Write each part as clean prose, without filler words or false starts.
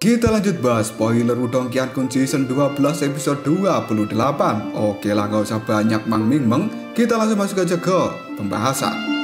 Kita lanjut bahas spoiler Wudong Qiankun Season 12 episode 28. Oke lah, gak usah banyak meng, kita langsung masuk aja ke pembahasan.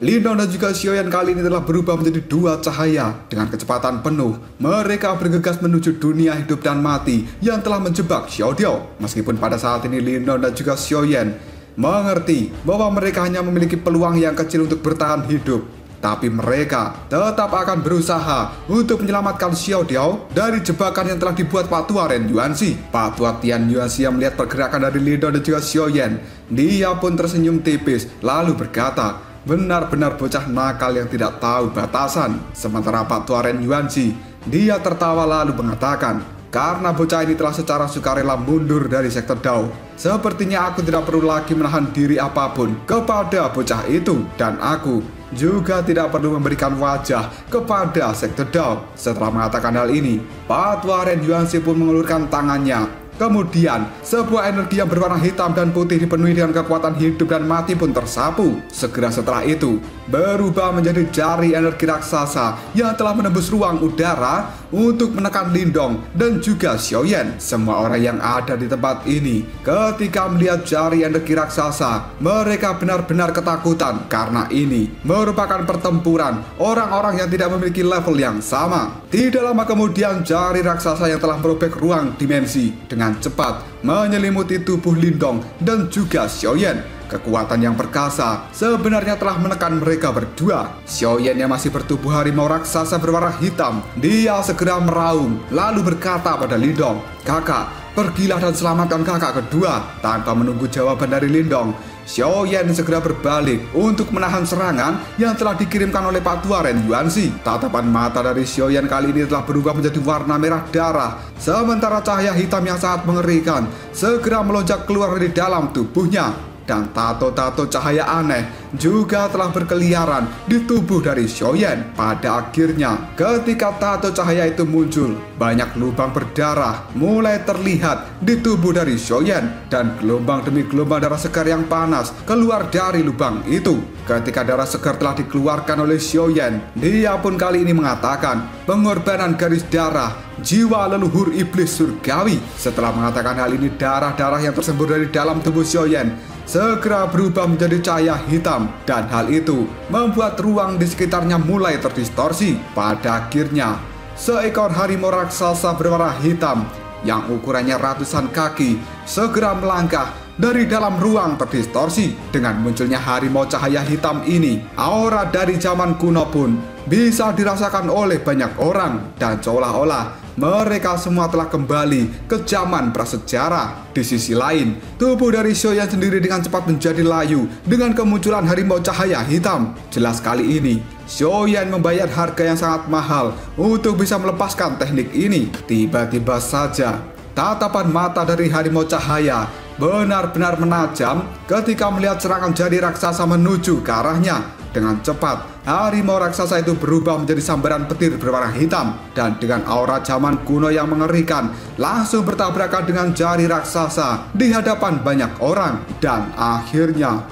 Lindong dan juga Xiaoyan kali ini telah berubah menjadi dua cahaya. Dengan kecepatan penuh, mereka bergegas menuju dunia hidup dan mati yang telah menjebak Xiaodiao. Meskipun pada saat ini Lindong dan juga Xiaoyan mengerti bahwa mereka hanya memiliki peluang yang kecil untuk bertahan hidup, tapi mereka tetap akan berusaha untuk menyelamatkan Xiaodiao dari jebakan yang telah dibuat Pak Tua Ren Yuanxi. Pak Tua Tian Yuanxi yang melihat pergerakan dari Lindong dan juga Xiaoyan, dia pun tersenyum tipis lalu berkata, benar-benar bocah nakal yang tidak tahu batasan. Sementara Pak Tua Ren Yuanxi, dia tertawa lalu mengatakan, karena bocah ini telah secara sukarela mundur dari sektor Dao, sepertinya aku tidak perlu lagi menahan diri apapun kepada bocah itu, dan aku juga tidak perlu memberikan wajah kepada sektor Dao. Setelah mengatakan hal ini, Pak Tua Ren Yuanxi pun mengulurkan tangannya. Kemudian, sebuah energi yang berwarna hitam dan putih dipenuhi dengan kekuatan hidup dan mati pun tersapu. Segera setelah itu, berubah menjadi jari energi raksasa yang telah menembus ruang udara untuk menekan Lindong dan juga Xiaoyan. Semua orang yang ada di tempat ini, ketika melihat jari energi raksasa, mereka benar-benar ketakutan karena ini merupakan pertempuran orang-orang yang tidak memiliki level yang sama. Tidak lama kemudian, jari raksasa yang telah merobek ruang dimensi dengan cepat menyelimuti tubuh Lindong dan juga Xiaoyan. Kekuatan yang perkasa sebenarnya telah menekan mereka berdua. Xiaoyan yang masih bertubuh harimau raksasa berwarna hitam, dia segera meraung lalu berkata pada Lindong, "Kakak, pergilah dan selamatkan kakak kedua." Tanpa menunggu jawaban dari Lindong, Xiaoyan segera berbalik untuk menahan serangan yang telah dikirimkan oleh Pak Tua Ren Yuanxi. Tatapan mata dari Xiaoyan kali ini telah berubah menjadi warna merah darah, sementara cahaya hitam yang sangat mengerikan segera melonjak keluar dari dalam tubuhnya. Dan tato-tato cahaya aneh juga telah berkeliaran di tubuh dari Xiaoyan. Pada akhirnya, ketika tato cahaya itu muncul, banyak lubang berdarah mulai terlihat di tubuh dari Xiaoyan, dan gelombang demi gelombang darah segar yang panas keluar dari lubang itu. Ketika darah segar telah dikeluarkan oleh Xiaoyan, dia pun kali ini mengatakan pengorbanan garis darah jiwa leluhur iblis surgawi. Setelah mengatakan hal ini, darah-darah yang tersembur dari dalam tubuh Xiaoyan segera berubah menjadi cahaya hitam, dan hal itu membuat ruang di sekitarnya mulai terdistorsi. Pada akhirnya, seekor harimau raksasa berwarna hitam yang ukurannya ratusan kaki segera melangkah dari dalam ruang terdistorsi. Dengan munculnya harimau cahaya hitam ini, aura dari zaman kuno pun bisa dirasakan oleh banyak orang, dan seolah-olah mereka semua telah kembali ke zaman prasejarah. Di sisi lain, tubuh dari Xiaoyan sendiri dengan cepat menjadi layu dengan kemunculan harimau cahaya hitam. Jelas kali ini, Xiaoyan membayar harga yang sangat mahal untuk bisa melepaskan teknik ini. Tiba-tiba saja, tatapan mata dari harimau cahaya benar-benar menajam ketika melihat serangan jari raksasa menuju ke arahnya. Dengan cepat, harimau raksasa itu berubah menjadi sambaran petir berwarna hitam, dan dengan aura zaman kuno yang mengerikan langsung bertabrakan dengan jari raksasa di hadapan banyak orang. Dan akhirnya,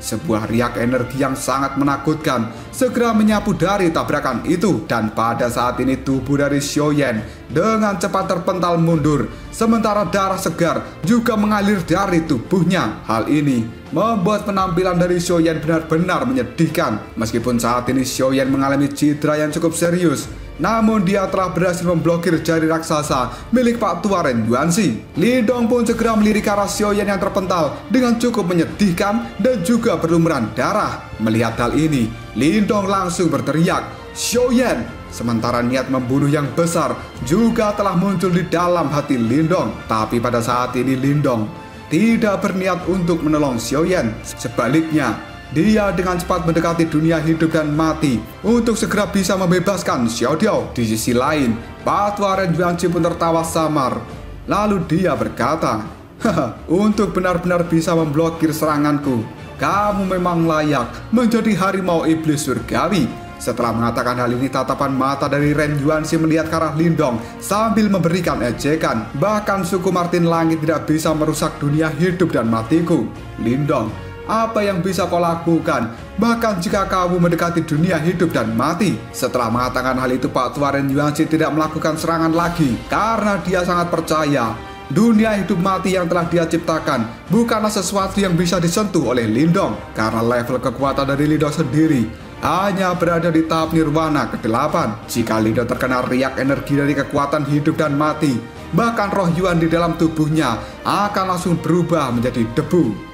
sebuah riak energi yang sangat menakutkan segera menyapu dari tabrakan itu, dan pada saat ini tubuh dari Xiaoyan dengan cepat terpental mundur, sementara darah segar juga mengalir dari tubuhnya. Hal ini membuat penampilan dari Xiaoyan benar-benar menyedihkan. Meskipun saat ini Xiaoyan mengalami cedera yang cukup serius, namun dia telah berhasil memblokir jari raksasa milik Pak Tua Ren Yuanxi. Lindong pun segera melirik arah Xiaoyan yang terpental dengan cukup menyedihkan dan juga berlumuran darah. Melihat hal ini, Lindong langsung berteriak, "Xiaoyan!" Sementara niat membunuh yang besar juga telah muncul di dalam hati Lindong. Tapi pada saat ini Lindong tidak berniat untuk menolong Xiaoyan. Sebaliknya, dia dengan cepat mendekati dunia hidup dan mati untuk segera bisa membebaskan Xiaodiao. Di sisi lain, Pak Tua Ren Yuanxi pun tertawa samar. Lalu dia berkata, "Haha, untuk benar-benar bisa memblokir seranganku, kamu memang layak menjadi harimau iblis surgawi." Setelah mengatakan hal ini, tatapan mata dari Ren Yuanxi melihat ke arah Lindong sambil memberikan ejekan. Bahkan suku Martin Langit tidak bisa merusak dunia hidup dan matiku. Lindong, apa yang bisa kau lakukan? Bahkan jika kamu mendekati dunia hidup dan mati. Setelah mengatakan hal itu, Pak Tua Ren Yuanxi tidak melakukan serangan lagi karena dia sangat percaya dunia hidup mati yang telah dia ciptakan bukanlah sesuatu yang bisa disentuh oleh Lindong, karena level kekuatan dari Lindong sendiri hanya berada di tahap nirwana ke-8. Jika Lindong terkena riak energi dari kekuatan hidup dan mati, bahkan roh Yuan di dalam tubuhnya akan langsung berubah menjadi debu.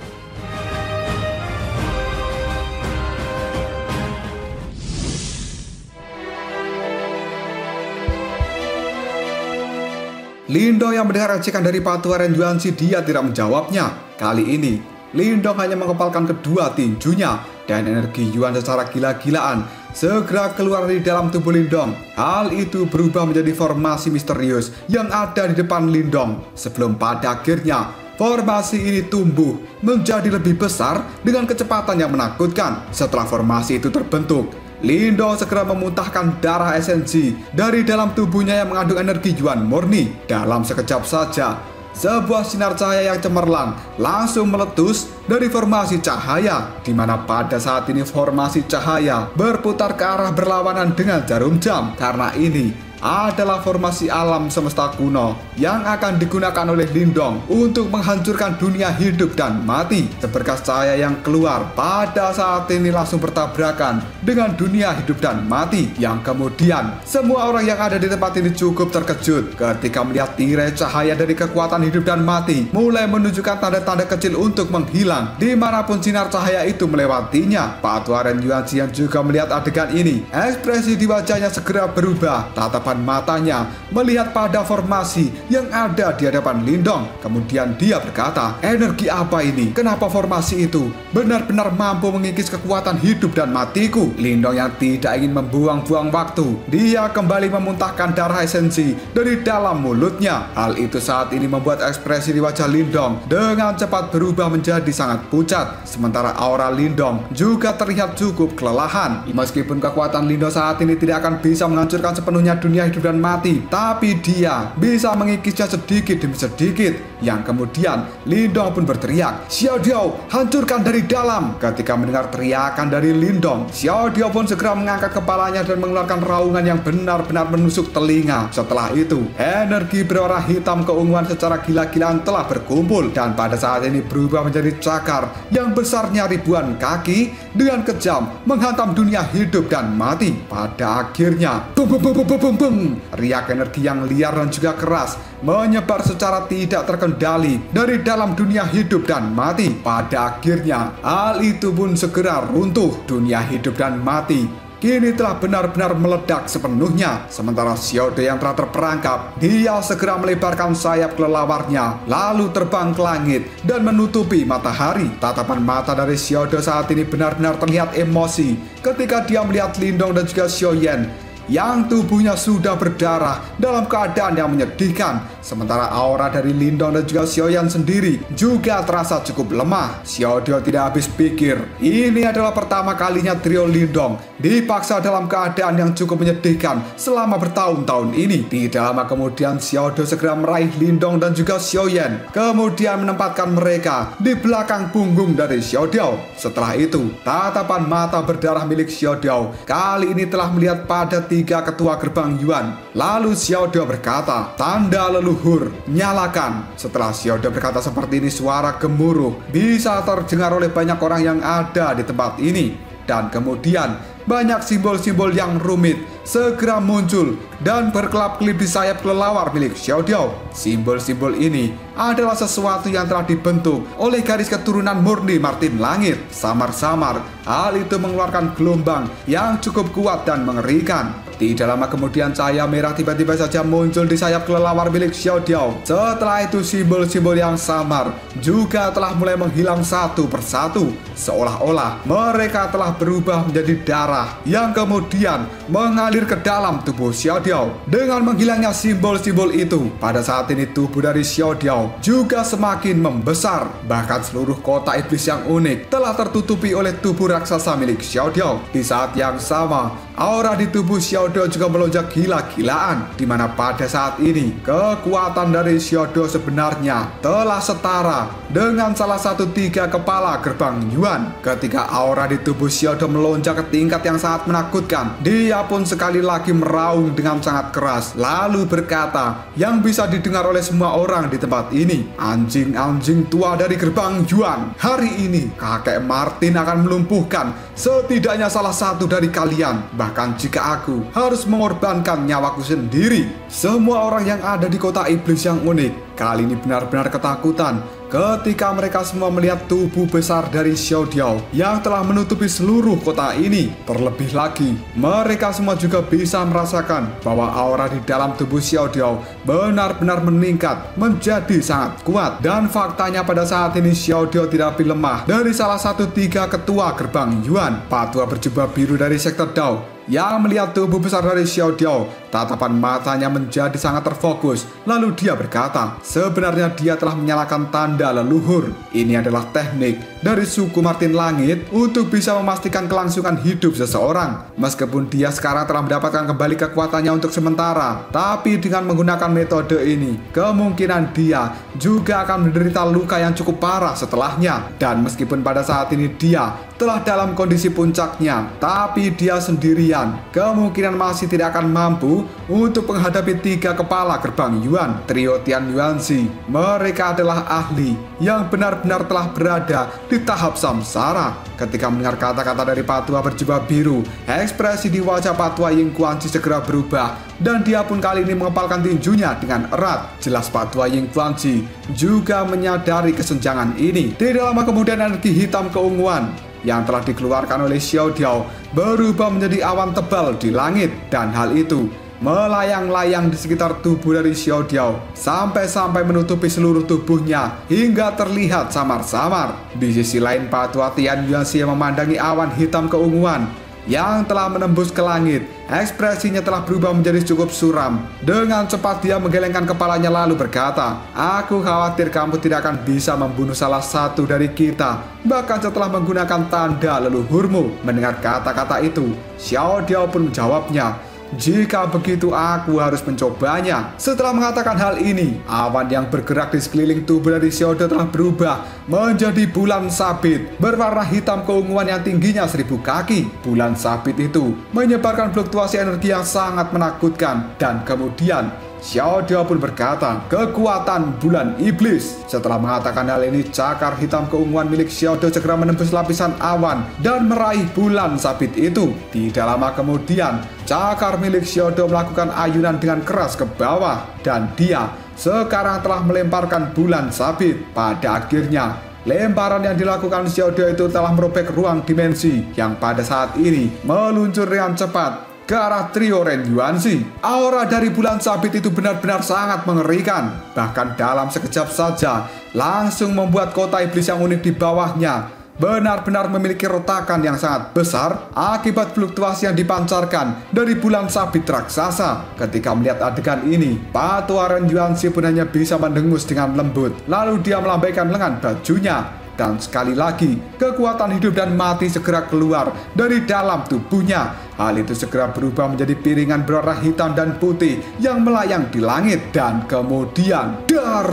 Lindong yang mendengar ejekan dari Pak Tua Ren Yuanxi, dia tidak menjawabnya. Kali ini, Lindong hanya mengepalkan kedua tinjunya dan energi Yuan secara gila-gilaan segera keluar dari dalam tubuh Lindong. Hal itu berubah menjadi formasi misterius yang ada di depan Lindong. Sebelum pada akhirnya, formasi ini tumbuh menjadi lebih besar dengan kecepatan yang menakutkan. Setelah formasi itu terbentuk, Lindong segera memuntahkan darah esensi dari dalam tubuhnya yang mengandung energi Yuan murni. Dalam sekejap saja, sebuah sinar cahaya yang cemerlang langsung meletus dari formasi cahaya, di mana pada saat ini formasi cahaya berputar ke arah berlawanan dengan jarum jam. Karena ini adalah formasi alam semesta kuno yang akan digunakan oleh Lindong untuk menghancurkan dunia hidup dan mati. Seberkas cahaya yang keluar pada saat ini langsung bertabrakan dengan dunia hidup dan mati, yang kemudian semua orang yang ada di tempat ini cukup terkejut ketika melihat tirai cahaya dari kekuatan hidup dan mati mulai menunjukkan tanda-tanda kecil untuk menghilang dimanapun sinar cahaya itu melewatinya. Pak Tua Ren Yuanxi yang juga melihat adegan ini, ekspresi di wajahnya segera berubah. Tatapan matanya melihat pada formasi yang ada di hadapan Lindong. Kemudian dia berkata, energi apa ini? Kenapa formasi itu benar-benar mampu mengikis kekuatan hidup dan matiku? Lindong yang tidak ingin membuang-buang waktu, dia kembali memuntahkan darah esensi dari dalam mulutnya. Hal itu saat ini membuat ekspresi di wajah Lindong dengan cepat berubah menjadi sangat pucat. Sementara aura Lindong juga terlihat cukup kelelahan. Meskipun kekuatan Lindong saat ini tidak akan bisa menghancurkan sepenuhnya dunia hidup dan mati, tapi dia bisa mengikisnya sedikit demi sedikit. Yang kemudian Lindong pun berteriak, "Xiao Diao, hancurkan dari dalam!" Ketika mendengar teriakan dari Lindong, Xiao Diao pun segera mengangkat kepalanya dan mengeluarkan raungan yang benar-benar menusuk telinga. Setelah itu, energi berwarna hitam keunguan secara gila-gilaan telah berkumpul dan pada saat ini berubah menjadi cakar yang besarnya ribuan kaki dengan kejam menghantam dunia hidup dan mati. Pada akhirnya, bum bum bum bum bum bum, riak energi yang liar dan juga keras menyebar secara tidak terkendali dari dalam dunia hidup dan mati. Pada akhirnya, hal itu pun segera runtuh. Dunia hidup dan mati kini telah benar-benar meledak sepenuhnya. Sementara Xiao Diao yang telah terperangkap, dia segera melebarkan sayap kelelawarnya, lalu terbang ke langit dan menutupi matahari. Tatapan mata dari Xiao Diao saat ini benar-benar terlihat emosi ketika dia melihat Lindong dan juga Xiao Yan yang tubuhnya sudah berdarah dalam keadaan yang menyedihkan. Sementara aura dari Lindong dan juga Xiao Yan sendiri juga terasa cukup lemah. Xiao Diao tidak habis pikir, ini adalah pertama kalinya trio Lindong dipaksa dalam keadaan yang cukup menyedihkan selama bertahun-tahun ini. Tidak lama kemudian Xiao Diao segera meraih Lindong dan juga Xiao Yan, kemudian menempatkan mereka di belakang punggung dari Xiao Diao. Setelah itu, tatapan mata berdarah milik Xiao Diao kali ini telah melihat pada 3 ketua gerbang Yuan. Lalu Xiao Diao berkata, "Tanda leluhur, nyalakan." Setelah Xiao Diao berkata seperti ini, suara gemuruh bisa terdengar oleh banyak orang yang ada di tempat ini. Dan kemudian banyak simbol-simbol yang rumit segera muncul dan berkelap-kelip di sayap kelelawar milik Xiao Diao. Simbol-simbol ini adalah sesuatu yang telah dibentuk oleh garis keturunan murni Martin Langit. Samar-samar, hal itu mengeluarkan gelombang yang cukup kuat dan mengerikan. Tidak lama kemudian cahaya merah tiba-tiba saja muncul di sayap kelelawar milik Xiao Diao. Setelah itu simbol-simbol yang samar juga telah mulai menghilang satu persatu. Seolah-olah mereka telah berubah menjadi darah yang kemudian mengalir ke dalam tubuh Xiao Diao. Dengan menghilangnya simbol-simbol itu, pada saat ini tubuh dari Xiao Diao juga semakin membesar. Bahkan seluruh kota iblis yang unik telah tertutupi oleh tubuh raksasa milik Xiao Diao. Di saat yang sama, aura di tubuh Xiao Diao juga melonjak gila-gilaan, di mana pada saat ini kekuatan dari Xiao Diao sebenarnya telah setara dengan salah satu 3 kepala gerbang Yuan. Ketika aura di tubuh Xiao Diao melonjak ke tingkat yang sangat menakutkan, dia pun sekali lagi meraung dengan sangat keras, lalu berkata yang bisa didengar oleh semua orang di tempat ini, "Anjing-anjing tua dari gerbang Yuan, hari ini kakek Martin akan melumpuhkan setidaknya salah satu dari kalian. Bahkan jika aku harus mengorbankan nyawaku sendiri." Semua orang yang ada di kota iblis yang unik kali ini benar-benar ketakutan ketika mereka semua melihat tubuh besar dari Xiao Diao yang telah menutupi seluruh kota ini. Terlebih lagi, mereka semua juga bisa merasakan bahwa aura di dalam tubuh Xiao Diao benar-benar meningkat menjadi sangat kuat. Dan faktanya pada saat ini Xiao Diao tidak lebih lemah dari salah satu 3 ketua gerbang Yuan. Patua berjubah biru dari sektor Dao yang melihat tubuh besar dari Xiao Diao, tatapan matanya menjadi sangat terfokus. Lalu dia berkata, sebenarnya dia telah menyalakan tanda leluhur. Ini adalah teknik dari suku Martin Langit untuk bisa memastikan kelangsungan hidup seseorang. Meskipun dia sekarang telah mendapatkan kembali kekuatannya untuk sementara, tapi dengan menggunakan metode ini, kemungkinan dia juga akan menderita luka yang cukup parah setelahnya. Dan meskipun pada saat ini dia telah dalam kondisi puncaknya, tapi dia sendirian kemungkinan masih tidak akan mampu untuk menghadapi 3 kepala gerbang Yuan. Trio Tian Yuanzi, mereka adalah ahli yang benar-benar telah berada di tahap samsara. Ketika mendengar kata-kata dari Patua berjubah biru, ekspresi di wajah Patua Ying Guanzi segera berubah, dan dia pun kali ini mengepalkan tinjunya dengan erat. Jelas Patua Ying Guanzi juga menyadari kesenjangan ini. Tidak lama kemudian energi hitam keunguan yang telah dikeluarkan oleh Xiao Diao berubah menjadi awan tebal di langit, dan hal itu melayang-layang di sekitar tubuh dari Xiao Diao sampai-sampai menutupi seluruh tubuhnya hingga terlihat samar-samar. Di sisi lain, Patua Tian Yuanzi yang memandangi awan hitam keunguan yang telah menembus ke langit, ekspresinya telah berubah menjadi cukup suram. Dengan cepat dia menggelengkan kepalanya lalu berkata, "Aku khawatir kamu tidak akan bisa membunuh salah satu dari kita, bahkan setelah menggunakan tanda leluhurmu." Mendengar kata-kata itu, Xiao Diao pun menjawabnya, "Jika begitu aku harus mencobanya." Setelah mengatakan hal ini, awan yang bergerak di sekeliling tubuh dari Xiao Diao telah berubah menjadi bulan sabit berwarna hitam keunguan yang tingginya 1000 kaki. Bulan sabit itu menyebarkan fluktuasi energi yang sangat menakutkan, dan kemudian Xiao Diao pun berkata, "Kekuatan bulan iblis." Setelah mengatakan hal ini, cakar hitam keunguan milik Xiao Diao segera menembus lapisan awan dan meraih bulan sabit itu. Tidak lama kemudian, cakar milik Xiao Diao melakukan ayunan dengan keras ke bawah, dan dia sekarang telah melemparkan bulan sabit. Pada akhirnya, lemparan yang dilakukan Xiao Diao itu telah merobek ruang dimensi yang pada saat ini meluncur dengan cepat ke arah trio Ren Yuanzi. Aura dari bulan sabit itu benar-benar sangat mengerikan. Bahkan dalam sekejap saja langsung membuat kota iblis yang unik di bawahnya benar-benar memiliki retakan yang sangat besar akibat fluktuasi yang dipancarkan dari bulan sabit raksasa. Ketika melihat adegan ini, Patua Ren Yuanzi pun hanya bisa mendengus dengan lembut. Lalu dia melambaikan lengan bajunya, dan sekali lagi kekuatan hidup dan mati segera keluar dari dalam tubuhnya. Hal itu segera berubah menjadi piringan berwarna hitam dan putih yang melayang di langit. Dan kemudian dar,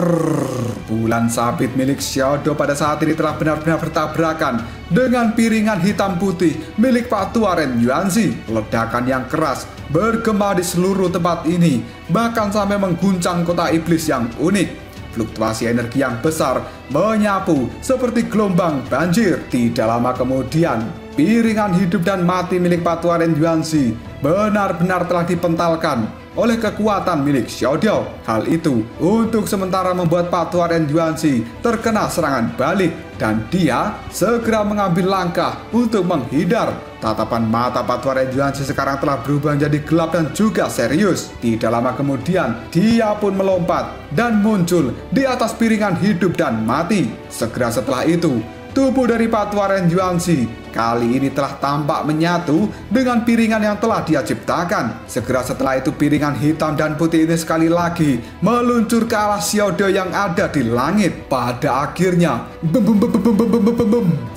bulan sabit milik Xiao Diao pada saat ini telah benar-benar bertabrakan dengan piringan hitam putih milik Patua Ren Yuanzi. Ledakan yang keras bergema di seluruh tempat ini, bahkan sampai mengguncang kota iblis yang unik. Fluktuasi energi yang besar menyapu seperti gelombang banjir. Tidak lama kemudian, piringan hidup dan mati milik Patua Ren Yuanzi benar-benar telah dipentalkan oleh kekuatan milik Xiao Diao. Hal itu untuk sementara membuat Pak Tua Ren Yuanzi terkena serangan balik dan dia segera mengambil langkah untuk menghindar. Tatapan mata Pak Tua Ren Yuanzi sekarang telah berubah menjadi gelap dan juga serius. Tidak lama kemudian dia pun melompat dan muncul di atas piringan hidup dan mati. Segera setelah itu tubuh dari Pak Tua Ren Yuanzi kali ini telah tampak menyatu dengan piringan yang telah dia ciptakan. Segera setelah itu piringan hitam dan putih ini sekali lagi meluncur ke arah Xiao Diao yang ada di langit. Pada akhirnya,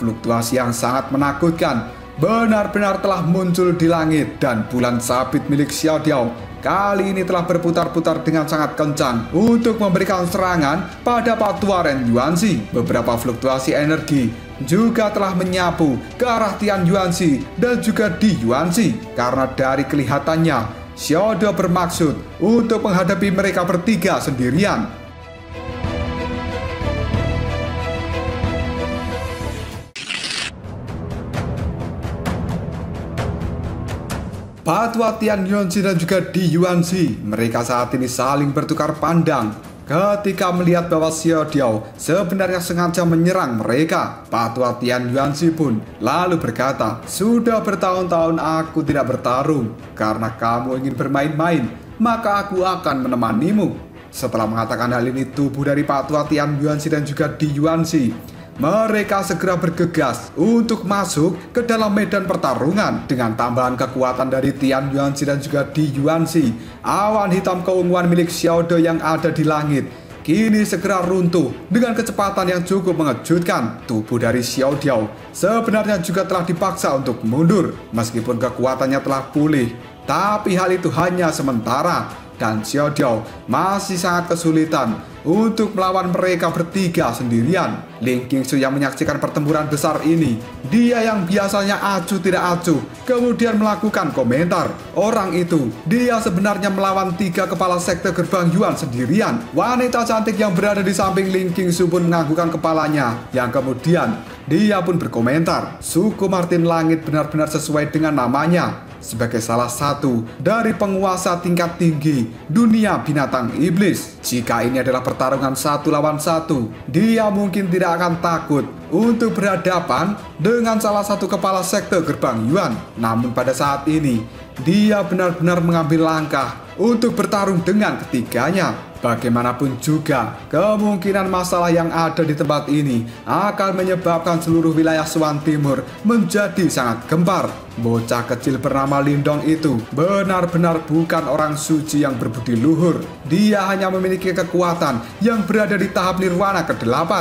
fluktuasi yang sangat menakutkan benar-benar telah muncul di langit dan bulan sabit milik Xiao Diao kali ini telah berputar-putar dengan sangat kencang untuk memberikan serangan pada Pak Tua Ren Yuanzi. Beberapa fluktuasi energi juga telah menyapu ke arah Tian Yuanzi dan juga Di Yuanzi. Karena dari kelihatannya, Xiao Diao bermaksud untuk menghadapi mereka bertiga sendirian. Pak Tua Tian Yuanzi dan juga Di Yuanzi, mereka saat ini saling bertukar pandang ketika melihat bahwa Xiao Diao sebenarnya sengaja menyerang mereka. Pak Tua Tian Yuanzi pun lalu berkata, "Sudah bertahun-tahun aku tidak bertarung. Karena kamu ingin bermain-main, maka aku akan menemanimu." Setelah mengatakan hal ini, tubuh dari Pak Tua Tian Yuanzi dan juga Di Yuanzi mereka segera bergegas untuk masuk ke dalam medan pertarungan. Dengan tambahan kekuatan dari Tian Yuanzi dan juga Di Yuanzi, awan hitam keunguan milik Xiao Diao yang ada di langit kini segera runtuh dengan kecepatan yang cukup mengejutkan. Tubuh dari Xiao Diao sebenarnya juga telah dipaksa untuk mundur. Meskipun kekuatannya telah pulih, tapi hal itu hanya sementara dan Xiao Diao masih sangat kesulitan untuk melawan mereka bertiga sendirian. Ling Qingsu yang menyaksikan pertempuran besar ini, dia yang biasanya acuh tidak acuh, kemudian melakukan komentar. Orang itu, dia sebenarnya melawan 3 kepala sekte gerbang Yuan sendirian. Wanita cantik yang berada di samping Ling Qingsu pun menganggukkan kepalanya, yang kemudian dia pun berkomentar, suku Martin Langit benar-benar sesuai dengan namanya. Sebagai salah satu dari penguasa tingkat tinggi dunia binatang iblis. Jika ini adalah pertarungan 1 lawan 1, dia mungkin tidak akan takut untuk berhadapan dengan salah satu kepala sekte gerbang Yuan. Namun pada saat ini, dia benar-benar mengambil langkah untuk bertarung dengan ketiganya. Bagaimanapun juga, kemungkinan masalah yang ada di tempat ini akan menyebabkan seluruh wilayah Swan Timur menjadi sangat gempar. Bocah kecil bernama Lindong itu benar-benar bukan orang suci yang berbudi luhur. Dia hanya memiliki kekuatan yang berada di tahap nirwana ke-8.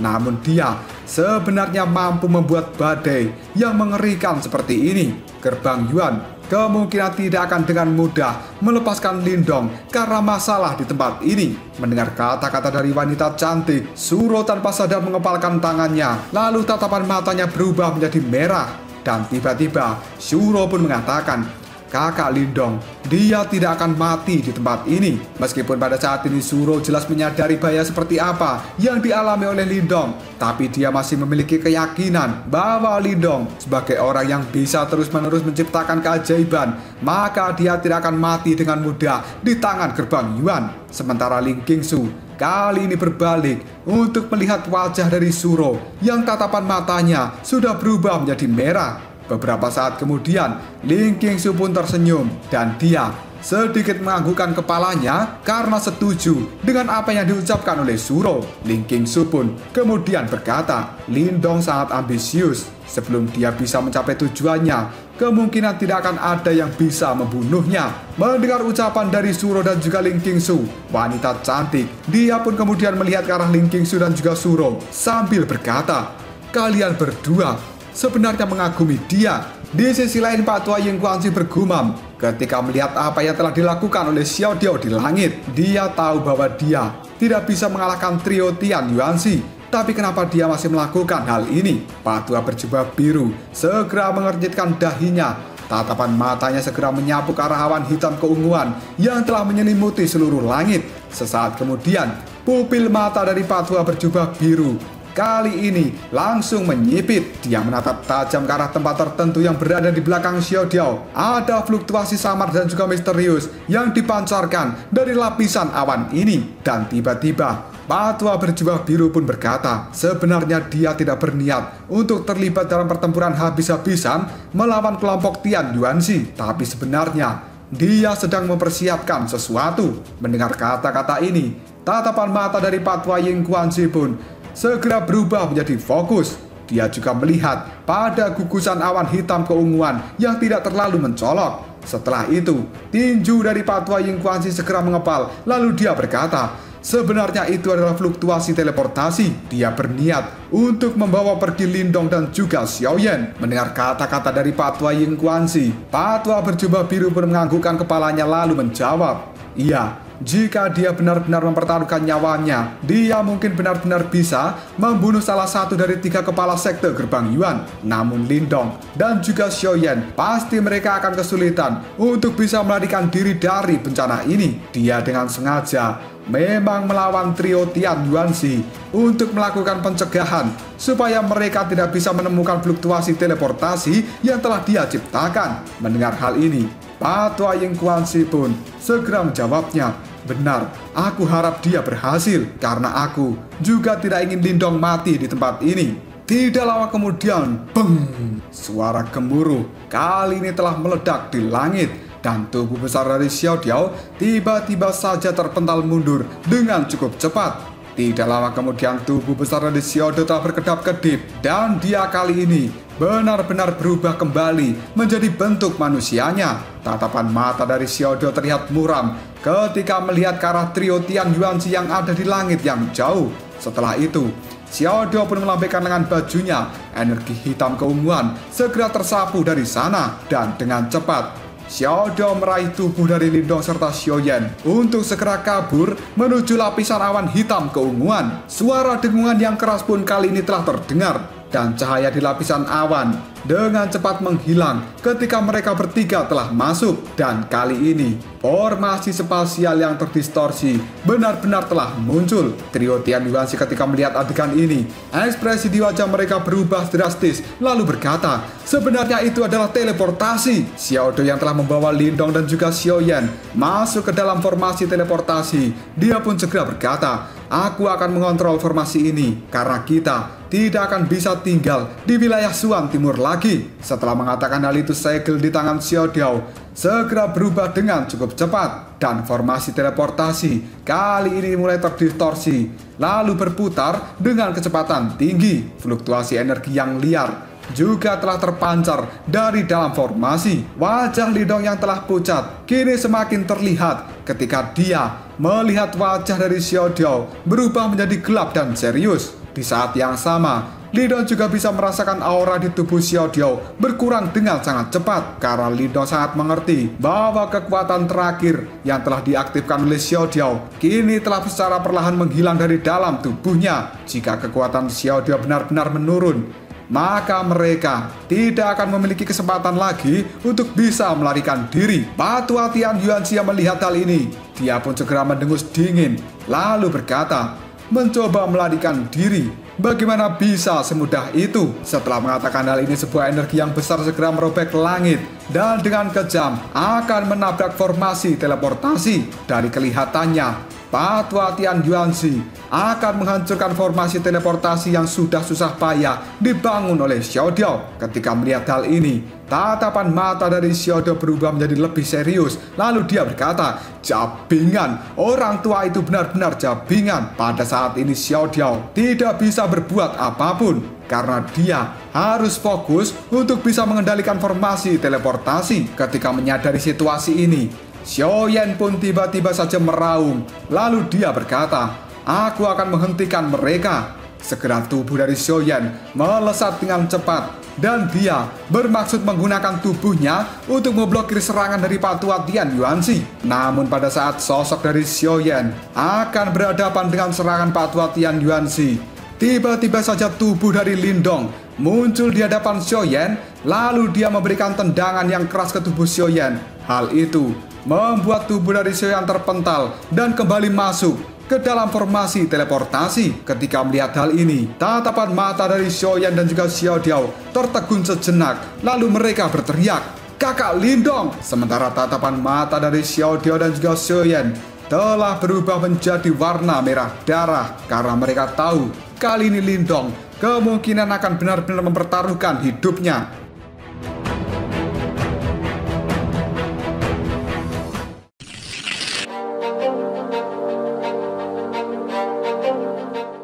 Namun dia sebenarnya mampu membuat badai yang mengerikan seperti ini. Gerbang Yuan kemungkinan tidak akan dengan mudah melepaskan Lindong karena masalah di tempat ini. Mendengar kata-kata dari wanita cantik, Suro tanpa sadar mengepalkan tangannya, lalu tatapan matanya berubah menjadi merah. Dan tiba-tiba Suro pun mengatakan, "Kakak Lindong, dia tidak akan mati di tempat ini." Meskipun pada saat ini Suro jelas menyadari bahaya seperti apa yang dialami oleh Lindong, tapi dia masih memiliki keyakinan bahwa Lindong sebagai orang yang bisa terus-menerus menciptakan keajaiban, maka dia tidak akan mati dengan mudah di tangan gerbang Yuan. Sementara Ling Qingsu kali ini berbalik untuk melihat wajah dari Suro yang tatapan matanya sudah berubah menjadi merah. Beberapa saat kemudian, Ling Qingsu pun tersenyum dan dia sedikit menganggukkan kepalanya karena setuju dengan apa yang diucapkan oleh Suro. Ling Qingsu pun kemudian berkata, Lindong sangat ambisius. Sebelum dia bisa mencapai tujuannya, kemungkinan tidak akan ada yang bisa membunuhnya. Mendengar ucapan dari Suro dan juga Ling Qingsu, wanita cantik, dia pun kemudian melihat ke arah Ling Qingsu dan juga Suro sambil berkata, "Kalian berdua sebenarnya mengagumi dia." Di sisi lain, Pak Tua Ying Guangxi bergumam ketika melihat apa yang telah dilakukan oleh Xiao Diao di langit. Dia tahu bahwa dia tidak bisa mengalahkan trio Tian Yuanzi, tapi kenapa dia masih melakukan hal ini? Pak Tua berjubah biru segera mengernyitkan dahinya. Tatapan matanya segera menyapu ke arah awan hitam keunguan yang telah menyelimuti seluruh langit. Sesaat kemudian, pupil mata dari Pak Tua berjubah biru kali ini langsung menyipit. Dia menatap tajam ke arah tempat tertentu yang berada di belakang Xiao Diao. Ada fluktuasi samar dan juga misterius yang dipancarkan dari lapisan awan ini. Dan tiba-tiba Patwa berjubah biru pun berkata, sebenarnya dia tidak berniat untuk terlibat dalam pertempuran habis-habisan melawan kelompok Tian Yuanxi, tapi sebenarnya dia sedang mempersiapkan sesuatu. Mendengar kata-kata ini, tatapan mata dari Patwa Ying Guanxi pun segera berubah menjadi fokus. Dia juga melihat pada gugusan awan hitam keunguan yang tidak terlalu mencolok. Setelah itu, tinju dari Patwa Ying Guanxi segera mengepal, lalu dia berkata, sebenarnya itu adalah fluktuasi teleportasi. Dia berniat untuk membawa pergi Lindong dan juga Xiaoyan. Mendengar kata-kata dari Patwa Ying Guanxi, Patwa berjubah biru pun menganggukkan kepalanya lalu menjawab, iya, jika dia benar-benar mempertaruhkan nyawanya, dia mungkin benar-benar bisa membunuh salah satu dari 3 kepala sekte gerbang Yuan. Namun Lindong dan juga Xiaoyan, pasti mereka akan kesulitan untuk bisa melarikan diri dari bencana ini. Dia dengan sengaja memang melawan trio Tian Yuanxi untuk melakukan pencegahan supaya mereka tidak bisa menemukan fluktuasi teleportasi yang telah dia ciptakan. Mendengar hal ini, Patwa Ying Guanxi pun segera menjawabnya, benar, aku harap dia berhasil karena aku juga tidak ingin Lindong mati di tempat ini. Tidak lama kemudian, beng, suara gemuruh kali ini telah meledak di langit. Dan tubuh besar dari Xiao Diao tiba-tiba saja terpental mundur dengan cukup cepat. Tidak lama kemudian tubuh besar dari Xiao Diao telah berkedap-kedip dan dia kali ini benar-benar berubah kembali menjadi bentuk manusianya. Tatapan mata dari Xiao Diao terlihat muram ketika melihat ke arah trio Tian Yuanxi yang ada di langit yang jauh. Setelah itu, Xiao Diao pun melambaikan lengan bajunya. Energi hitam keunguan segera tersapu dari sana dan dengan cepat Xiao Diao meraih tubuh dari Lindong serta Xiaoyan untuk segera kabur menuju lapisan awan hitam keunguan. Suara dengungan yang keras pun kali ini telah terdengar dan cahaya di lapisan awan dengan cepat menghilang ketika mereka bertiga telah masuk. Dan kali ini formasi spasial yang terdistorsi benar-benar telah muncul. Trio Tian Yuanxi ketika melihat adegan ini, ekspresi di wajah mereka berubah drastis lalu berkata, sebenarnya itu adalah teleportasi. Xiao Diao yang telah membawa Lindong dan juga Xiaoyan masuk ke dalam formasi teleportasi. Dia pun segera berkata, aku akan mengontrol formasi ini karena kita tidak akan bisa tinggal di wilayah Suan Timur lagi. Setelah mengatakan hal itu, segel di tangan Xiao Diao segera berubah dengan cukup cepat dan formasi teleportasi kali ini mulai terdistorsi lalu berputar dengan kecepatan tinggi. Fluktuasi energi yang liar juga telah terpancar dari dalam formasi. Wajah Lindong yang telah pucat kini semakin terlihat ketika dia melihat wajah dari Xiao Diao berubah menjadi gelap dan serius. Di saat yang sama, Lindong juga bisa merasakan aura di tubuh Xiao Diao berkurang dengan sangat cepat karena Lindong sangat mengerti bahwa kekuatan terakhir yang telah diaktifkan oleh Xiao Diao kini telah secara perlahan menghilang dari dalam tubuhnya. Jika kekuatan Xiao Diao benar-benar menurun, maka mereka tidak akan memiliki kesempatan lagi untuk bisa melarikan diri. Patwa Tian Yuanxi yang melihat hal ini, dia pun segera mendengus dingin lalu berkata, mencoba melarikan diri, bagaimana bisa semudah itu? Setelah mengatakan hal ini, sebuah energi yang besar segera merobek langit dan dengan kejam akan menabrak formasi teleportasi. Dari kelihatannya, Patwa Tian Yuanxi akan menghancurkan formasi teleportasi yang sudah susah payah dibangun oleh Xiao Diao. Ketika melihat hal ini, tatapan mata dari Xiao Diao berubah menjadi lebih serius. Lalu dia berkata, jabingan, orang tua itu benar-benar jabingan. Pada saat ini Xiao Diao tidak bisa berbuat apapun karena dia harus fokus untuk bisa mengendalikan formasi teleportasi. Ketika menyadari situasi ini, Xiaoyan pun tiba-tiba saja meraung. Lalu dia berkata, aku akan menghentikan mereka. Segera tubuh dari Xiaoyan melesat dengan cepat dan dia bermaksud menggunakan tubuhnya untuk memblokir serangan dari Patwa Tian Yuanxi. Namun pada saat sosok dari Xiaoyan akan berhadapan dengan serangan Patwa Tian Yuanxi, tiba-tiba saja tubuh dari Lindong muncul di hadapan Xiaoyan. Lalu dia memberikan tendangan yang keras ke tubuh Xiaoyan. Hal itu membuat tubuh dari Xiaoyan terpental dan kembali masuk ke dalam formasi teleportasi. Ketika melihat hal ini, tatapan mata dari Xiaoyan dan juga Xiao Diao tertegun sejenak, lalu mereka berteriak, "Kakak Lindong!" Sementara tatapan mata dari Xiao Diao dan juga Xiaoyan telah berubah menjadi warna merah darah karena mereka tahu kali ini Lindong kemungkinan akan benar-benar mempertaruhkan hidupnya.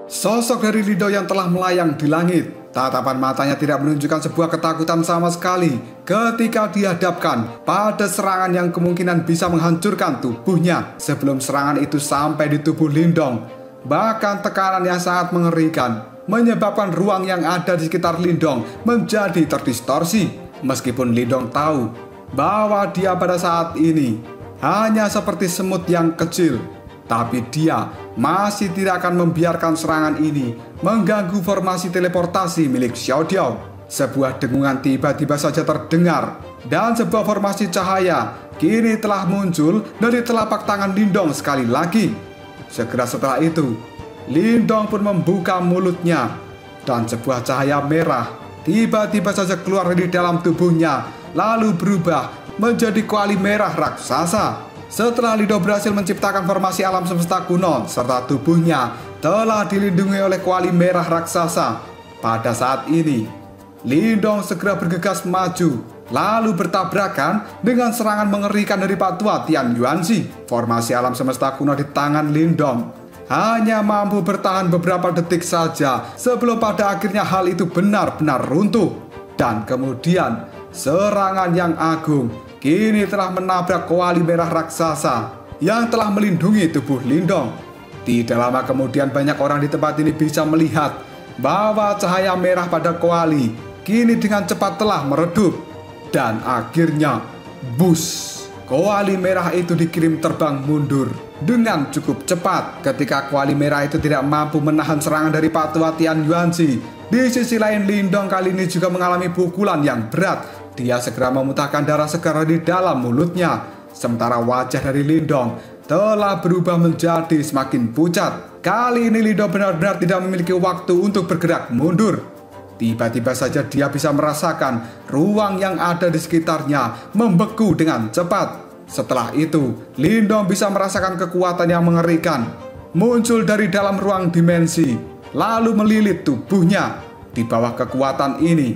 Sosok dari Lindong yang telah melayang di langit. Tatapan matanya tidak menunjukkan sebuah ketakutan sama sekali ketika dihadapkan pada serangan yang kemungkinan bisa menghancurkan tubuhnya sebelum serangan itu sampai di tubuh Lindong. Bahkan tekanan yang sangat mengerikan menyebabkan ruang yang ada di sekitar Lindong menjadi terdistorsi. Meskipun Lindong tahu bahwa dia pada saat ini hanya seperti semut yang kecil, tapi dia masih tidak akan membiarkan serangan ini mengganggu formasi teleportasi milik Xiao Diao. Sebuah dengungan tiba-tiba saja terdengar dan sebuah formasi cahaya kini telah muncul dari telapak tangan Lindong sekali lagi. Segera setelah itu, Lindong pun membuka mulutnya dan sebuah cahaya merah tiba-tiba saja keluar dari dalam tubuhnya lalu berubah menjadi kuali merah raksasa. Setelah Lindong berhasil menciptakan formasi alam semesta kuno serta tubuhnya telah dilindungi oleh kuali merah raksasa, pada saat ini Lindong segera bergegas maju lalu bertabrakan dengan serangan mengerikan dari Patua Tian Yuanzi. Formasi alam semesta kuno di tangan Lindong hanya mampu bertahan beberapa detik saja sebelum pada akhirnya hal itu benar-benar runtuh. Dan kemudian serangan yang agung kini telah menabrak kuali merah raksasa yang telah melindungi tubuh Lindong. Tidak lama kemudian banyak orang di tempat ini bisa melihat bahwa cahaya merah pada kuali kini dengan cepat telah meredup. Dan akhirnya, bus, kuali merah itu dikirim terbang mundur dengan cukup cepat. Ketika kuali merah itu tidak mampu menahan serangan dari Patua Tian Yuanzi, di sisi lain Lindong kali ini juga mengalami pukulan yang berat. Dia segera memuntahkan darah segar di dalam mulutnya. Sementara wajah dari Lindong telah berubah menjadi semakin pucat. Kali ini Lindong benar-benar tidak memiliki waktu untuk bergerak mundur. Tiba-tiba saja dia bisa merasakan ruang yang ada di sekitarnya membeku dengan cepat. Setelah itu, Lindong bisa merasakan kekuatan yang mengerikan muncul dari dalam ruang dimensi, lalu melilit tubuhnya. Di bawah kekuatan ini,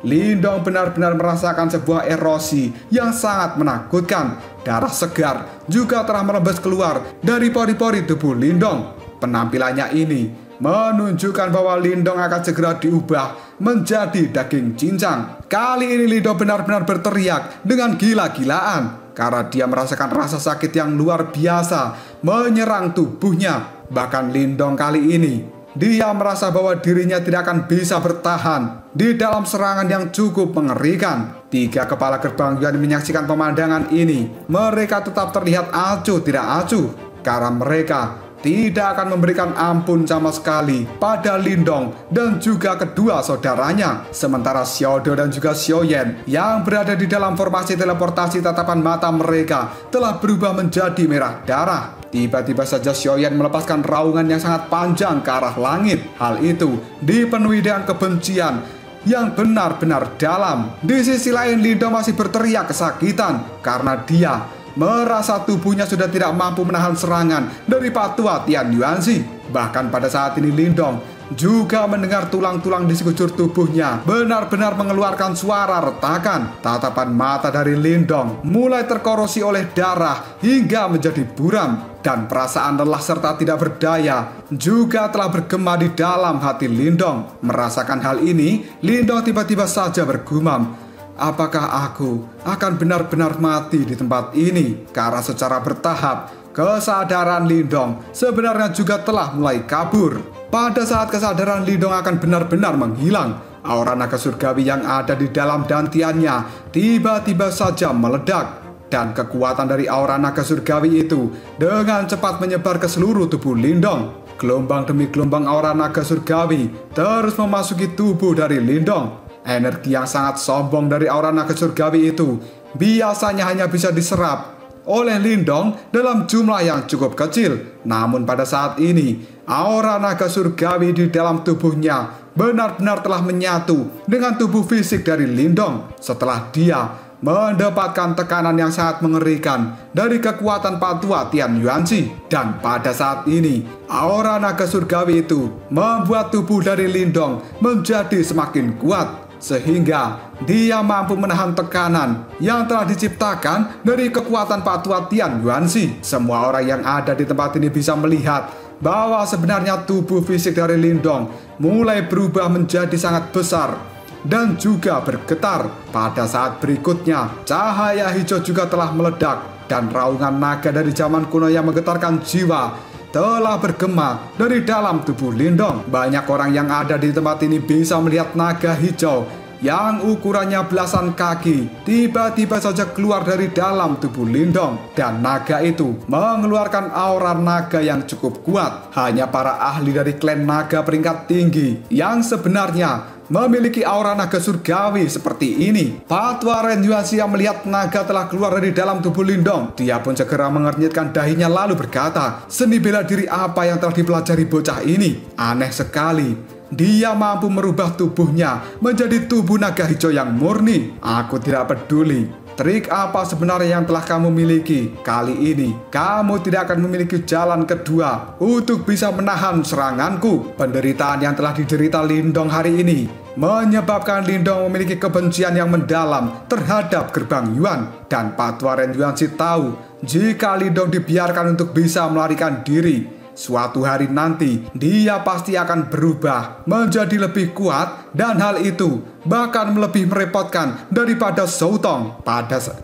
Lindong benar-benar merasakan sebuah erosi yang sangat menakutkan. Darah segar juga telah merembes keluar dari pori-pori tubuh Lindong. Penampilannya ini menunjukkan bahwa Lindong akan segera diubah menjadi daging cincang. Kali ini Lindong benar-benar berteriak dengan gila-gilaan karena dia merasakan rasa sakit yang luar biasa menyerang tubuhnya. Bahkan Lindong kali ini dia merasa bahwa dirinya tidak akan bisa bertahan di dalam serangan yang cukup mengerikan. Tiga kepala gerbang yang menyaksikan pemandangan ini, mereka tetap terlihat acuh tidak acuh karena mereka tidak akan memberikan ampun sama sekali pada Lindong dan juga kedua saudaranya. Sementara Xiao Diao dan juga Xiaoyan yang berada di dalam formasi teleportasi, tatapan mata mereka telah berubah menjadi merah darah. Tiba-tiba saja Xiaoyan melepaskan raungan yang sangat panjang ke arah langit. Hal itu dipenuhi dengan kebencian yang benar-benar dalam. Di sisi lain Lindong masih berteriak kesakitan karena dia merasa tubuhnya sudah tidak mampu menahan serangan dari Patua Tian Yuanzi. Bahkan pada saat ini Lindong juga mendengar tulang-tulang di sekujur tubuhnya benar-benar mengeluarkan suara retakan. Tatapan mata dari Lindong mulai terkorosi oleh darah hingga menjadi buram. Dan perasaan lelah serta tidak berdaya juga telah bergema di dalam hati Lindong. Merasakan hal ini, Lindong tiba-tiba saja bergumam, apakah aku akan benar-benar mati di tempat ini? Karena secara bertahap, kesadaran Lindong sebenarnya juga telah mulai kabur. Pada saat kesadaran Lindong akan benar-benar menghilang, aura naga surgawi yang ada di dalam dantiannya tiba-tiba saja meledak. Dan kekuatan dari aura naga surgawi itu dengan cepat menyebar ke seluruh tubuh Lindong. Gelombang demi gelombang aura naga surgawi terus memasuki tubuh dari Lindong. Energi yang sangat sombong dari aura naga surgawi itu biasanya hanya bisa diserap oleh Lindong dalam jumlah yang cukup kecil. Namun pada saat ini, aura naga surgawi di dalam tubuhnya benar-benar telah menyatu dengan tubuh fisik dari Lindong setelah dia mendapatkan tekanan yang sangat mengerikan dari kekuatan Patua Tian Yuanzi. Dan pada saat ini, aura naga surgawi itu membuat tubuh dari Lindong menjadi semakin kuat, sehingga dia mampu menahan tekanan yang telah diciptakan dari kekuatan Patua Tian Yuanzi. Semua orang yang ada di tempat ini bisa melihat bahwa sebenarnya tubuh fisik dari Lindong mulai berubah menjadi sangat besar dan juga bergetar. Pada saat berikutnya, cahaya hijau juga telah meledak dan raungan naga dari zaman kuno yang menggetarkan jiwa telah bergema dari dalam tubuh Lindong. Banyak orang yang ada di tempat ini bisa melihat naga hijau yang ukurannya belasan kaki tiba-tiba saja keluar dari dalam tubuh Lindong, dan naga itu mengeluarkan aura naga yang cukup kuat. Hanya para ahli dari klan naga peringkat tinggi yang sebenarnya memiliki aura naga surgawi seperti ini. Patua Ren Yuanzi yang melihat naga telah keluar dari dalam tubuh Lindong, dia pun segera mengernyitkan dahinya lalu berkata, seni bela diri apa yang telah dipelajari bocah ini? Aneh sekali. Dia mampu merubah tubuhnya menjadi tubuh naga hijau yang murni. Aku tidak peduli trik apa sebenarnya yang telah kamu miliki. Kali ini kamu tidak akan memiliki jalan kedua untuk bisa menahan seranganku. Penderitaan yang telah diderita Lindong hari ini menyebabkan Lindong memiliki kebencian yang mendalam terhadap Gerbang Yuan. Dan Patua Ren Yuanzi tahu jika Lindong dibiarkan untuk bisa melarikan diri, suatu hari nanti dia pasti akan berubah menjadi lebih kuat, dan hal itu bahkan lebih merepotkan daripada Shoutong.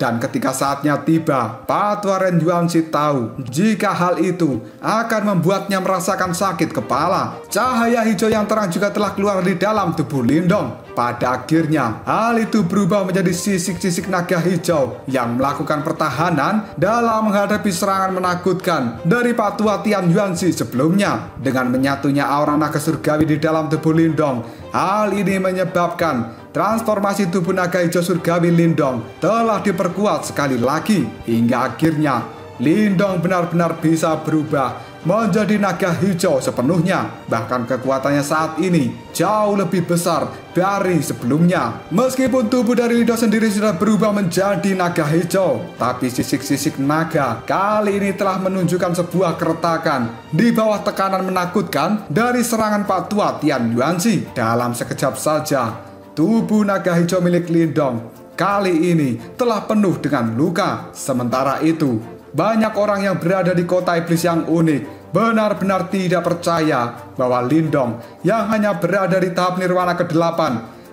Dan ketika saatnya tiba, Patua Ren Yuanzi tahu jika hal itu akan membuatnya merasakan sakit kepala. Cahaya hijau yang terang juga telah keluar di dalam tubuh Lindong. Pada akhirnya, hal itu berubah menjadi sisik-sisik naga hijau yang melakukan pertahanan dalam menghadapi serangan menakutkan dari Patua Tian Yuanzi sebelumnya. Dengan menyatunya aura naga surgawi di dalam tubuh Lindong, hal ini menyebabkan transformasi tubuh naga hijau surgawi Lindong telah diperkuat sekali lagi, hingga akhirnya Lindong benar-benar bisa berubah menjadi naga hijau sepenuhnya. Bahkan kekuatannya saat ini jauh lebih besar dari sebelumnya. Meskipun tubuh dari Lindong sendiri sudah berubah menjadi naga hijau, tapi sisik-sisik naga kali ini telah menunjukkan sebuah keretakan di bawah tekanan menakutkan dari serangan Patua Tian Yuanzi. Dalam sekejap saja, tubuh naga hijau milik Lindong kali ini telah penuh dengan luka. Sementara itu, banyak orang yang berada di kota iblis yang unik benar-benar tidak percaya bahwa Lindong yang hanya berada di tahap nirwana ke-8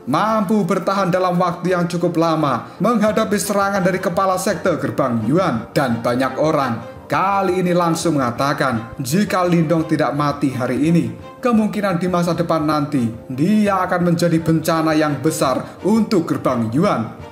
mampu bertahan dalam waktu yang cukup lama menghadapi serangan dari kepala sekte Gerbang Yuan. Dan banyak orang kali ini langsung mengatakan jika Lindong tidak mati hari ini, kemungkinan di masa depan nanti dia akan menjadi bencana yang besar untuk Gerbang Yuan.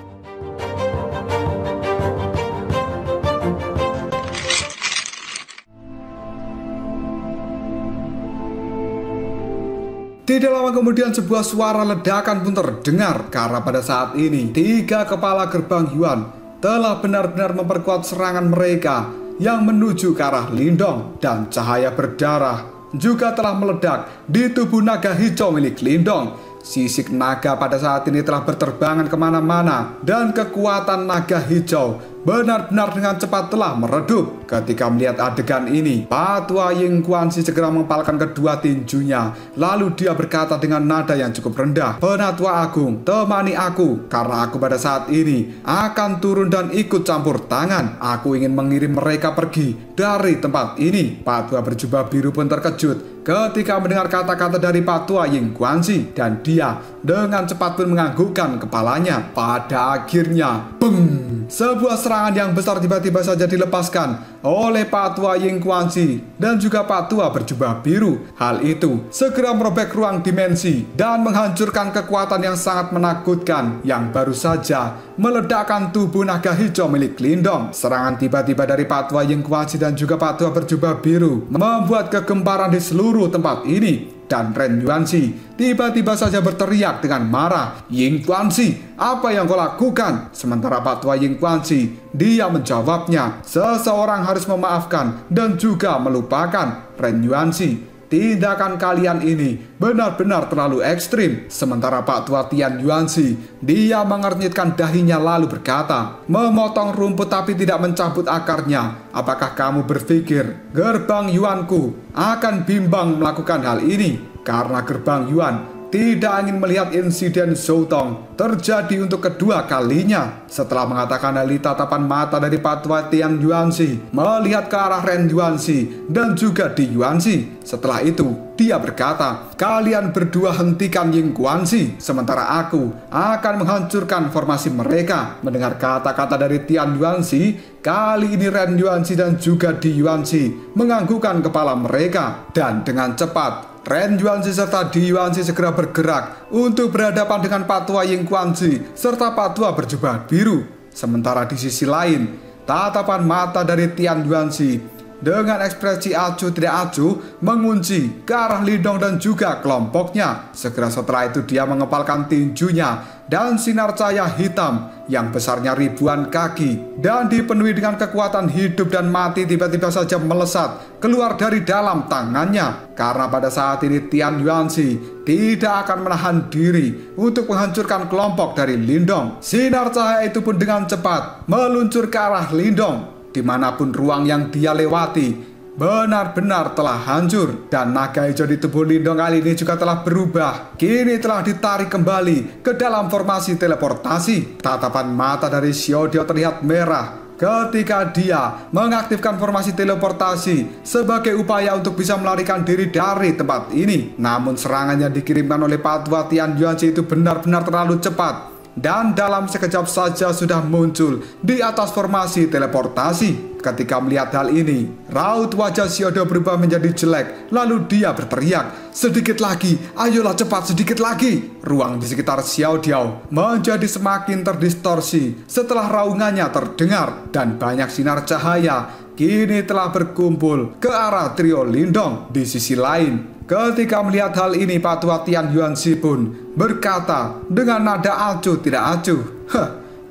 Tidak lama kemudian sebuah suara ledakan pun terdengar, karena pada saat ini 3 kepala Gerbang Yuan telah benar-benar memperkuat serangan mereka yang menuju ke arah Lindong. Dan cahaya berdarah juga telah meledak di tubuh naga hijau milik Lindong. Sisik naga pada saat ini telah berterbangan kemana-mana, dan kekuatan naga hijau benar-benar dengan cepat telah meredup. Ketika melihat adegan ini, Patua Ying Kuanzi segera mengepalkan kedua tinjunya. Lalu dia berkata dengan nada yang cukup rendah, "Penatua Agung, temani aku, karena aku pada saat ini akan turun dan ikut campur tangan. Aku ingin mengirim mereka pergi dari tempat ini." Patua berjubah biru pun terkejut ketika mendengar kata-kata dari Patua Ying Kuanzi, dan dia dengan cepat pun menganggukkan kepalanya. Pada akhirnya, beng! Sebuah serangan yang besar tiba-tiba saja dilepaskan oleh Patua Ying Kuanzi dan juga Patua berjubah biru. Hal itu segera merobek ruang dimensi dan menghancurkan kekuatan yang sangat menakutkan yang baru saja meledakkan tubuh naga hijau milik Lindong. Serangan tiba-tiba dari Patua Ying Kuanzi dan juga Patua berjubah biru membuat kegemparan di seluruh tempat ini. Dan Ren Yuanxi tiba-tiba saja berteriak dengan marah, "Ying Guanxi, apa yang kau lakukan?" Sementara Pak Tua Ying Guanxi, dia menjawabnya, "Seseorang harus memaafkan dan juga melupakan. Ren Yuanxi, tindakan kalian ini benar-benar terlalu ekstrim." Sementara Pak Tua Tian Yuanxi, dia mengernyitkan dahinya lalu berkata, "Memotong rumput tapi tidak mencabut akarnya. Apakah kamu berpikir gerbang Yuanku akan bimbang melakukan hal ini? Karena gerbang Yuan tidak ingin melihat insiden Shoutong terjadi untuk kedua kalinya." Setelah mengatakan hal, tatapan mata dari Pak Tua Tian Yuanxi melihat ke arah Ren Yuanxi dan juga Di Yuanxi. Setelah itu dia berkata, "Kalian berdua hentikan Ying Guanxi, sementara aku akan menghancurkan formasi mereka." Mendengar kata-kata dari Tian Yuanxi, kali ini Ren Yuanxi dan juga Di Yuanxi menganggukkan kepala mereka. Dan dengan cepat Ren Yuanxi serta Di Yuanxi segera bergerak untuk berhadapan dengan Pak Tua Ying Guanxi serta Pak Tua berjubah biru. Sementara di sisi lain, tatapan mata dari Tian Yuanxi dengan ekspresi acuh tidak acuh mengunci ke arah Lindong dan juga kelompoknya. Segera setelah itu dia mengepalkan tinjunya dan sinar cahaya hitam yang besarnya ribuan kaki dan dipenuhi dengan kekuatan hidup dan mati tiba-tiba saja melesat keluar dari dalam tangannya. Karena pada saat ini Tian Yuanxi tidak akan menahan diri untuk menghancurkan kelompok dari Lindong. Sinar cahaya itu pun dengan cepat meluncur ke arah Lindong. Dimanapun ruang yang dia lewati benar-benar telah hancur. Dan naga hijau di tubuh Lindong kali ini juga telah berubah. Kini telah ditarik kembali ke dalam formasi teleportasi. Tatapan mata dari Xiao Diao terlihat merah ketika dia mengaktifkan formasi teleportasi sebagai upaya untuk bisa melarikan diri dari tempat ini. Namun serangan yang dikirimkan oleh Pak Tua Tian Yuanxi itu benar-benar terlalu cepat, dan dalam sekejap saja sudah muncul di atas formasi teleportasi. Ketika melihat hal ini, raut wajah Xiao Diao berubah menjadi jelek. Lalu dia berteriak, "Sedikit lagi, ayolah cepat, sedikit lagi." Ruang di sekitar Xiao Diao menjadi semakin terdistorsi setelah raungannya terdengar, dan banyak sinar cahaya kini telah berkumpul ke arah trio Lindong. Di sisi lain, ketika melihat hal ini, Pak Tua Tian Yuanxi pun berkata dengan nada acuh tidak acuh,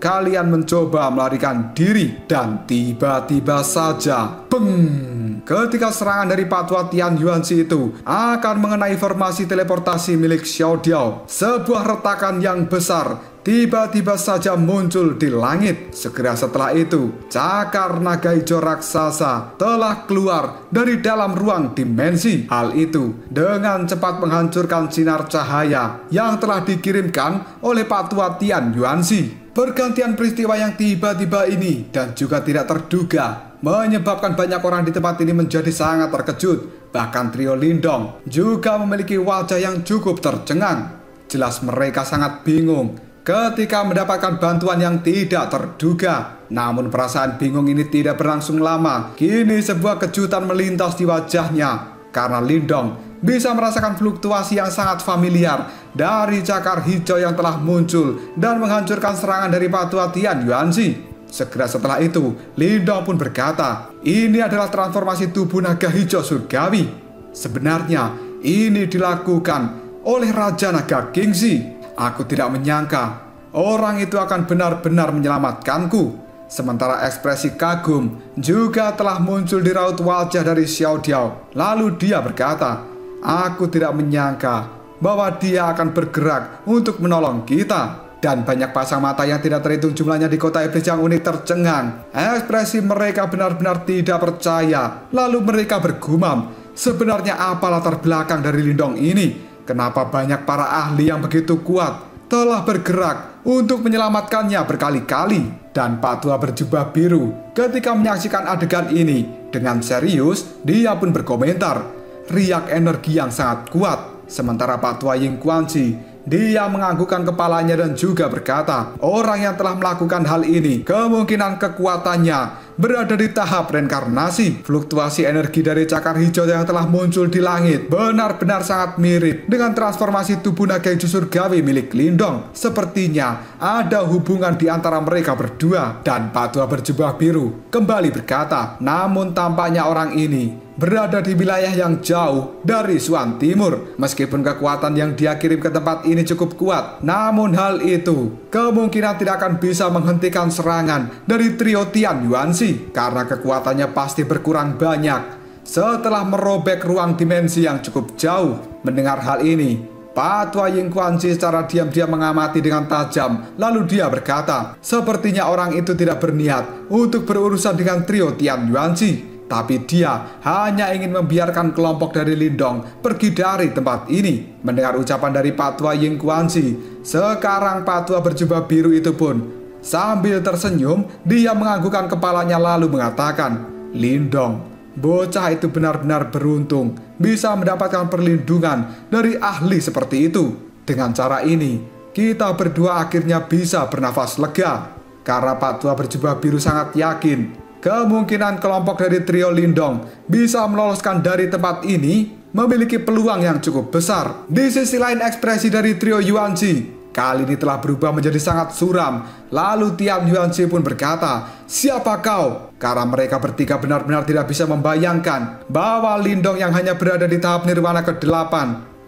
"Kalian mencoba melarikan diri." Dan tiba-tiba saja, beng! Ketika serangan dari Pak Tua Tian Yuanxi itu akan mengenai formasi teleportasi milik Xiao Diao, sebuah retakan yang besar tiba-tiba saja muncul di langit. Segera setelah itu, cakar naga hijau raksasa telah keluar dari dalam ruang dimensi. Hal itu dengan cepat menghancurkan sinar cahaya yang telah dikirimkan oleh Pak Tua Tian Yuanxi. Pergantian peristiwa yang tiba-tiba ini dan juga tidak terduga menyebabkan banyak orang di tempat ini menjadi sangat terkejut. Bahkan trio Lindong juga memiliki wajah yang cukup tercengang. Jelas mereka sangat bingung ketika mendapatkan bantuan yang tidak terduga. Namun perasaan bingung ini tidak berlangsung lama. Kini sebuah kejutan melintas di wajahnya, karena Lindong bisa merasakan fluktuasi yang sangat familiar dari cakar hijau yang telah muncul dan menghancurkan serangan dari Pak Tua Tian Yuanxi. Segera setelah itu, Lindong pun berkata, "Ini adalah transformasi tubuh naga hijau surgawi. Sebenarnya ini dilakukan oleh Raja Naga Kingxi. Aku tidak menyangka orang itu akan benar-benar menyelamatkanku." Sementara ekspresi kagum juga telah muncul di raut wajah dari Xiao Diao. Lalu dia berkata, "Aku tidak menyangka bahwa dia akan bergerak untuk menolong kita." Dan banyak pasang mata yang tidak terhitung jumlahnya di kota iblis yang unik tercengang. Ekspresi mereka benar-benar tidak percaya. Lalu mereka bergumam, sebenarnya apa latar belakang dari Lindong ini? Kenapa banyak para ahli yang begitu kuat telah bergerak untuk menyelamatkannya berkali-kali? Dan Pak Tua berjubah biru ketika menyaksikan adegan ini dengan serius, dia pun berkomentar, riak energi yang sangat kuat. Sementara Pak Tua Ying Guanxi, dia menganggukkan kepalanya dan juga berkata, orang yang telah melakukan hal ini kemungkinan kekuatannya berada di tahap reinkarnasi. Fluktuasi energi dari cakar hijau yang telah muncul di langit benar-benar sangat mirip dengan transformasi tubuh naga hijau surgawi milik Lindong. Sepertinya ada hubungan di antara mereka berdua. Dan Pak Tua berjubah biru kembali berkata, namun tampaknya orang ini berada di wilayah yang jauh dari Suan Timur. Meskipun kekuatan yang dia kirim ke tempat ini cukup kuat, namun hal itu kemungkinan tidak akan bisa menghentikan serangan dari trio Tian Yuanxi, karena kekuatannya pasti berkurang banyak setelah merobek ruang dimensi yang cukup jauh. Mendengar hal ini, Pak Tua Yingquanxi secara diam-diam mengamati dengan tajam. Lalu dia berkata, sepertinya orang itu tidak berniat untuk berurusan dengan trio Tian Yuanxi, tapi dia hanya ingin membiarkan kelompok dari Lindong pergi dari tempat ini. Mendengar ucapan dari Pak Tua Yingquanxi, sekarang Pak Tua berjubah biru itu pun sambil tersenyum, dia menganggukkan kepalanya lalu mengatakan, Lindong, bocah itu benar-benar beruntung bisa mendapatkan perlindungan dari ahli seperti itu. Dengan cara ini, kita berdua akhirnya bisa bernafas lega. Karena Pak Tua berjubah biru sangat yakin kemungkinan kelompok dari trio Lindong bisa meloloskan dari tempat ini memiliki peluang yang cukup besar. Di sisi lain, ekspresi dari trio Yuanxi kali ini telah berubah menjadi sangat suram. Lalu Tian Yuanxi pun berkata, siapa kau? Karena mereka bertiga benar-benar tidak bisa membayangkan bahwa Lindong yang hanya berada di tahap nirwana ke-8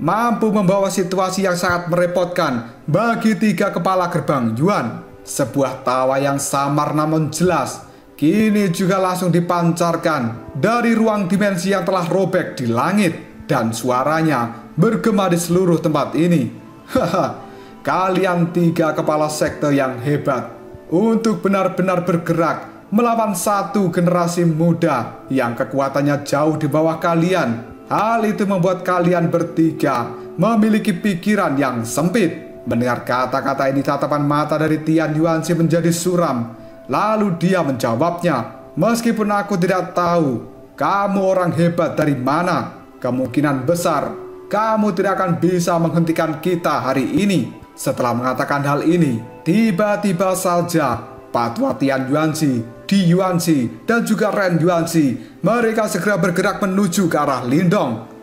mampu membawa situasi yang sangat merepotkan bagi tiga kepala gerbang Yuan. Sebuah tawa yang samar namun jelas kini juga langsung dipancarkan dari ruang dimensi yang telah robek di langit, dan suaranya bergema di seluruh tempat ini. Haha, kalian tiga kepala sekte yang hebat untuk benar-benar bergerak melawan satu generasi muda yang kekuatannya jauh di bawah kalian. Hal itu membuat kalian bertiga memiliki pikiran yang sempit. Mendengar kata-kata ini, tatapan mata dari Tian Yuanxi menjadi suram. Lalu dia menjawabnya, meskipun aku tidak tahu kamu orang hebat dari mana, kemungkinan besar kamu tidak akan bisa menghentikan kita hari ini. Setelah mengatakan hal ini, tiba-tiba saja Pak Tua Tian Yuanxi, Di Yuanxi, dan juga Ren Yuanxi, mereka segera bergerak menuju ke arah Lindong.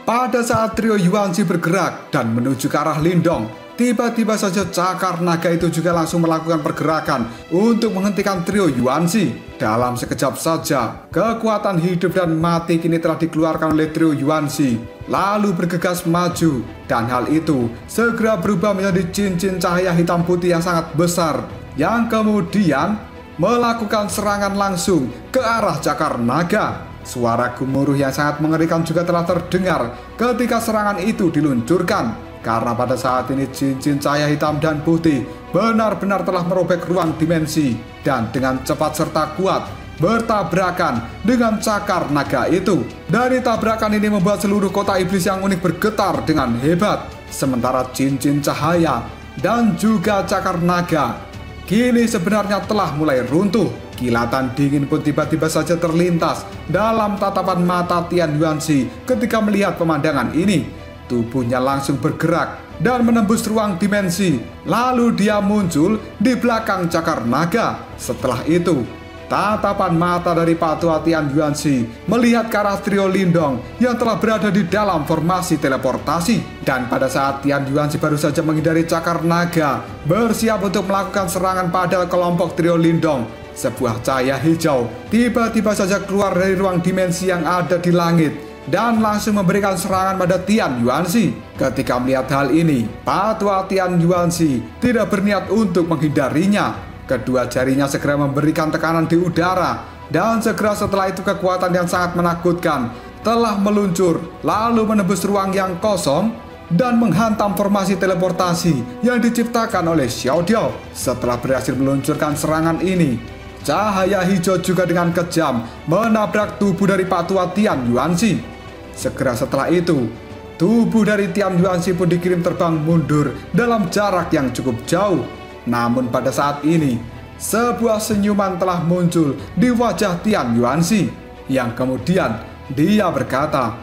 Pada saat trio Yuanxi bergerak dan menuju ke arah Lindong, tiba-tiba saja cakar naga itu juga langsung melakukan pergerakan untuk menghentikan trio Yuanxi. Dalam sekejap saja, kekuatan hidup dan mati kini telah dikeluarkan oleh trio Yuanxi, lalu bergegas maju, dan hal itu segera berubah menjadi cincin cahaya hitam putih yang sangat besar, yang kemudian melakukan serangan langsung ke arah cakar naga. Suara gemuruh yang sangat mengerikan juga telah terdengar ketika serangan itu diluncurkan. Karena pada saat ini cincin cahaya hitam dan putih benar-benar telah merobek ruang dimensi dan dengan cepat serta kuat bertabrakan dengan cakar naga itu. Dari tabrakan ini membuat seluruh kota iblis yang unik bergetar dengan hebat. Sementara cincin cahaya dan juga cakar naga kini sebenarnya telah mulai runtuh. Kilatan dingin pun tiba-tiba saja terlintas dalam tatapan mata Tian Yuanxi ketika melihat pemandangan ini. Tubuhnya langsung bergerak dan menembus ruang dimensi. Lalu dia muncul di belakang cakar naga. Setelah itu, tatapan mata dari Pak Tua Tian Yuanxi melihat ke arah trio Lindong yang telah berada di dalam formasi teleportasi. Dan pada saat Tian Yuanxi baru saja menghindari cakar naga, bersiap untuk melakukan serangan pada kelompok trio Lindong, sebuah cahaya hijau tiba-tiba saja keluar dari ruang dimensi yang ada di langit dan langsung memberikan serangan pada Tian Yuanxi. Ketika melihat hal ini, Pak Tua Tian Yuanxi tidak berniat untuk menghindarinya. Kedua jarinya segera memberikan tekanan di udara, dan segera setelah itu kekuatan yang sangat menakutkan telah meluncur lalu menembus ruang yang kosong dan menghantam formasi teleportasi yang diciptakan oleh Xiao Diao. Setelah berhasil meluncurkan serangan ini, cahaya hijau juga dengan kejam menabrak tubuh dari Pak Tua Tian Yuanxi. Segera setelah itu, tubuh dari Tian Yuanxi pun dikirim terbang mundur dalam jarak yang cukup jauh. Namun pada saat ini, sebuah senyuman telah muncul di wajah Tian Yuanxi, yang kemudian dia berkata,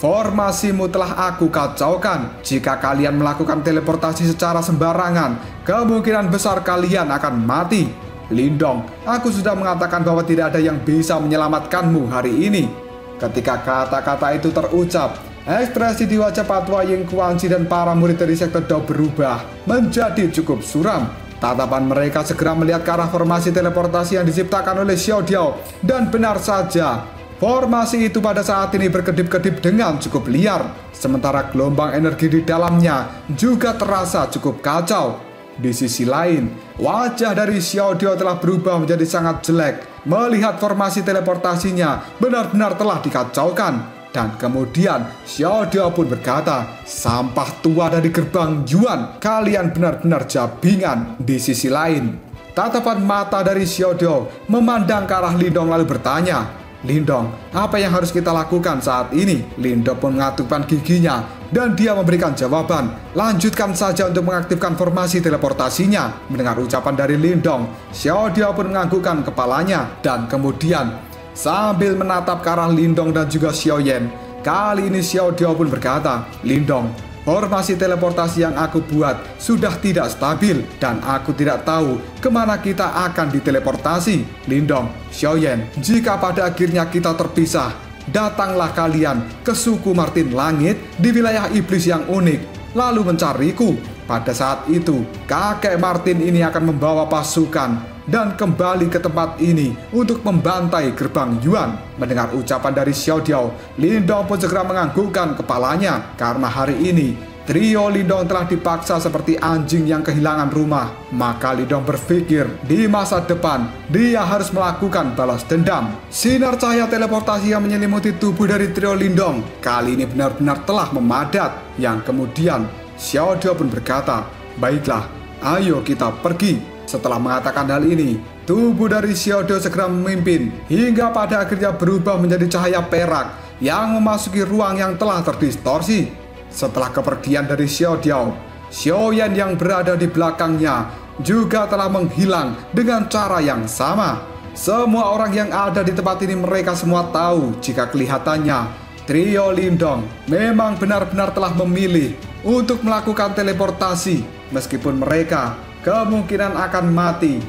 formasimu telah aku kacaukan. Jika kalian melakukan teleportasi secara sembarangan, kemungkinan besar kalian akan mati. Lindong, aku sudah mengatakan bahwa tidak ada yang bisa menyelamatkanmu hari ini. Ketika kata-kata itu terucap, ekspresi di wajah Patwa Ying Kuangci dan para murid dari sekte Dao berubah menjadi cukup suram. Tatapan mereka segera melihat ke arah formasi teleportasi yang diciptakan oleh Xiao Diao. Dan benar saja, formasi itu pada saat ini berkedip-kedip dengan cukup liar. Sementara gelombang energi di dalamnya juga terasa cukup kacau. Di sisi lain, wajah dari Xiao Diao telah berubah menjadi sangat jelek. Melihat formasi teleportasinya benar-benar telah dikacaukan. Dan kemudian Xiao Diao pun berkata, sampah tua dari gerbang Yuan, kalian benar-benar jabingan. Di sisi lain, tatapan mata dari Xiao Diao memandang ke arah Lindong lalu bertanya, Lindong, apa yang harus kita lakukan saat ini? Lindong pun mengatupkan giginya dan dia memberikan jawaban, lanjutkan saja untuk mengaktifkan formasi teleportasinya. Mendengar ucapan dari Lindong, Xiao Diao pun menganggukkan kepalanya dan kemudian sambil menatap ke arah Lindong dan juga Xiao Yan, kali ini Xiao Diao pun berkata, Lindong, formasi teleportasi yang aku buat sudah tidak stabil dan aku tidak tahu kemana kita akan diteleportasi. Lindong, Xiao Yan, jika pada akhirnya kita terpisah, datanglah kalian ke suku Martin Langit di wilayah iblis yang unik, lalu mencariku. Pada saat itu, kakek Martin ini akan membawa pasukan dan kembali ke tempat ini untuk membantai gerbang Yuan. Mendengar ucapan dari Xiao Diao, Lindong pun segera menganggukkan kepalanya karena hari ini trio Lindong telah dipaksa seperti anjing yang kehilangan rumah. Maka Lindong berpikir di masa depan dia harus melakukan balas dendam. Sinar cahaya teleportasi yang menyelimuti tubuh dari trio Lindong kali ini benar-benar telah memadat. Yang kemudian Xiao Diao pun berkata, baiklah, ayo kita pergi. Setelah mengatakan hal ini, tubuh dari Xiao Diao segera memimpin hingga pada akhirnya berubah menjadi cahaya perak yang memasuki ruang yang telah terdistorsi. Setelah kepergian dari Xiao Diao, Xiao Yan yang berada di belakangnya juga telah menghilang dengan cara yang sama. Semua orang yang ada di tempat ini mereka semua tahu jika kelihatannya trio Lindong memang benar-benar telah memilih untuk melakukan teleportasi meskipun mereka kemungkinan akan mati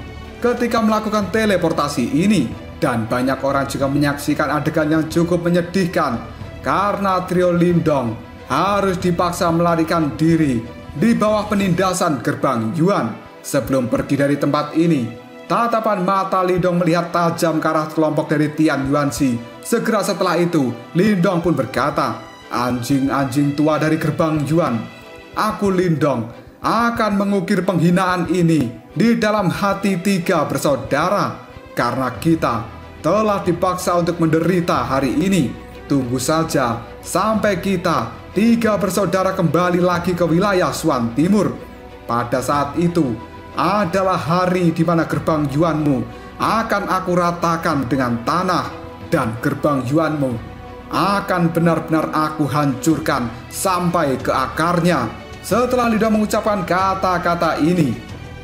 ketika melakukan teleportasi ini. Dan banyak orang juga menyaksikan adegan yang cukup menyedihkan karena trio Lindong harus dipaksa melarikan diri di bawah penindasan gerbang Yuan. Sebelum pergi dari tempat ini, tatapan mata Lindong melihat tajam ke arah kelompok dari Tian Yuanxi. Segera setelah itu, Lindong pun berkata, anjing-anjing tua dari gerbang Yuan, aku Lindong akan mengukir penghinaan ini di dalam hati tiga bersaudara karena kita telah dipaksa untuk menderita hari ini. Tunggu saja sampai kita tiga bersaudara kembali lagi ke wilayah Swan Timur. Pada saat itu adalah hari di mana gerbang Yuanmu akan aku ratakan dengan tanah dan gerbang Yuanmu akan benar-benar aku hancurkan sampai ke akarnya. Setelah Lindong mengucapkan kata-kata ini,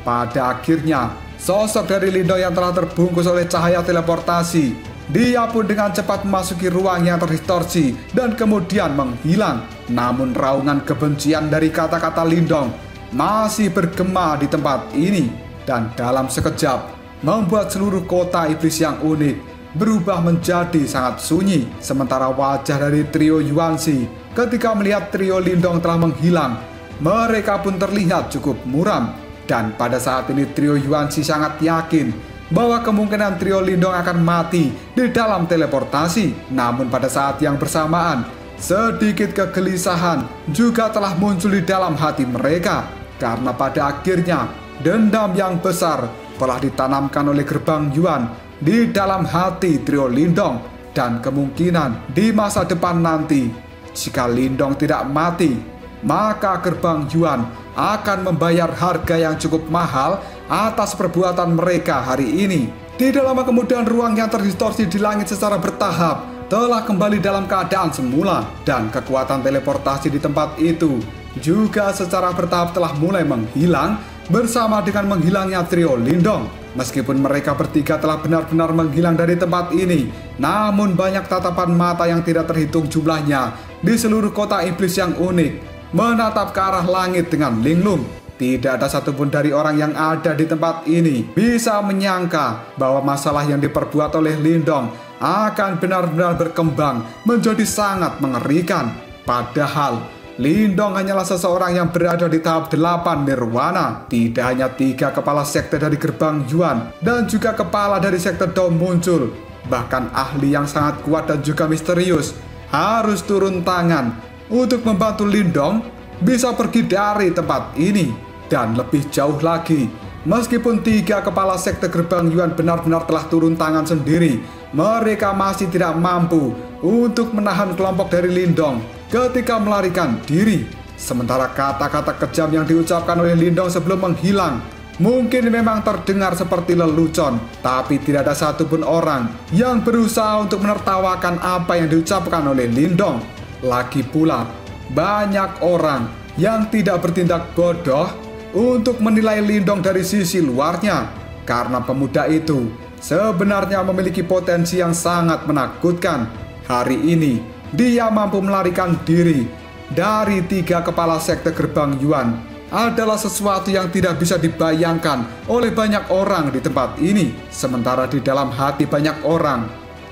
pada akhirnya sosok dari Lindong yang telah terbungkus oleh cahaya teleportasi, dia pun dengan cepat memasuki ruang yang terdistorsi dan kemudian menghilang. Namun raungan kebencian dari kata-kata Lindong masih bergema di tempat ini dan dalam sekejap membuat seluruh kota iblis yang unik berubah menjadi sangat sunyi. Sementara wajah dari trio Yuanxi ketika melihat trio Lindong telah menghilang, mereka pun terlihat cukup muram. Dan pada saat ini trio Yuanxi sangat yakin bahwa kemungkinan trio Lindong akan mati di dalam teleportasi. Namun pada saat yang bersamaan, sedikit kegelisahan juga telah muncul di dalam hati mereka. Karena pada akhirnya dendam yang besar telah ditanamkan oleh gerbang Yuan di dalam hati trio Lindong. Dan kemungkinan di masa depan nanti, jika Lindong tidak mati, maka gerbang Yuan akan membayar harga yang cukup mahal atas perbuatan mereka hari ini. Tidak lama kemudian ruang yang terdistorsi di langit secara bertahap telah kembali dalam keadaan semula. Dan kekuatan teleportasi di tempat itu juga secara bertahap telah mulai menghilang bersama dengan menghilangnya trio Lindong. Meskipun mereka bertiga telah benar-benar menghilang dari tempat ini, namun banyak tatapan mata yang tidak terhitung jumlahnya di seluruh kota iblis yang unik menatap ke arah langit dengan linglung. Tidak ada satupun dari orang yang ada di tempat ini bisa menyangka bahwa masalah yang diperbuat oleh Lindong akan benar-benar berkembang menjadi sangat mengerikan. Padahal Lindong hanyalah seseorang yang berada di tahap 8 nirwana. Tidak hanya 3 kepala sekte dari gerbang Yuan dan juga kepala dari sekte Dao muncul, bahkan ahli yang sangat kuat dan juga misterius harus turun tangan untuk membantu Lindong bisa pergi dari tempat ini. Dan lebih jauh lagi, meskipun 3 kepala sekte gerbang Yuan benar-benar telah turun tangan sendiri, mereka masih tidak mampu untuk menahan kelompok dari Lindong ketika melarikan diri. Sementara kata-kata kejam yang diucapkan oleh Lindong sebelum menghilang mungkin memang terdengar seperti lelucon, tapi tidak ada satupun orang yang berusaha untuk menertawakan apa yang diucapkan oleh Lindong. Lagi pula, banyak orang yang tidak bertindak bodoh untuk menilai Lindong dari sisi luarnya, karena pemuda itu sebenarnya memiliki potensi yang sangat menakutkan. Hari ini dia mampu melarikan diri dari 3 kepala sekte gerbang Yuan adalah sesuatu yang tidak bisa dibayangkan oleh banyak orang di tempat ini. Sementara di dalam hati banyak orang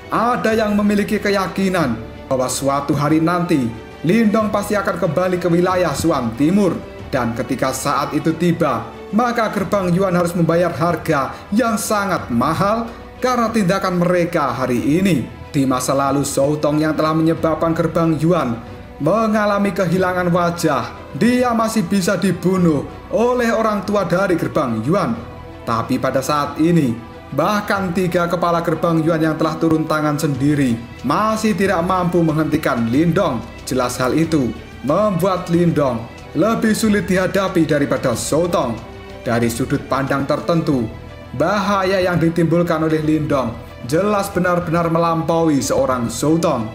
ada yang memiliki keyakinan bahwa suatu hari nanti Lindong pasti akan kembali ke wilayah Suan Timur. Dan ketika saat itu tiba, maka gerbang Yuan harus membayar harga yang sangat mahal karena tindakan mereka hari ini. Di masa lalu, Zhou Tong yang telah menyebabkan gerbang Yuan mengalami kehilangan wajah, dia masih bisa dibunuh oleh orang tua dari gerbang Yuan. Tapi pada saat ini, bahkan 3 kepala gerbang Yuan yang telah turun tangan sendiri masih tidak mampu menghentikan Lindong. Jelas hal itu membuat Lindong lebih sulit dihadapi daripada Zhou Tong. Dari sudut pandang tertentu, bahaya yang ditimbulkan oleh Lindong jelas benar-benar melampaui seorang Zhou Tong.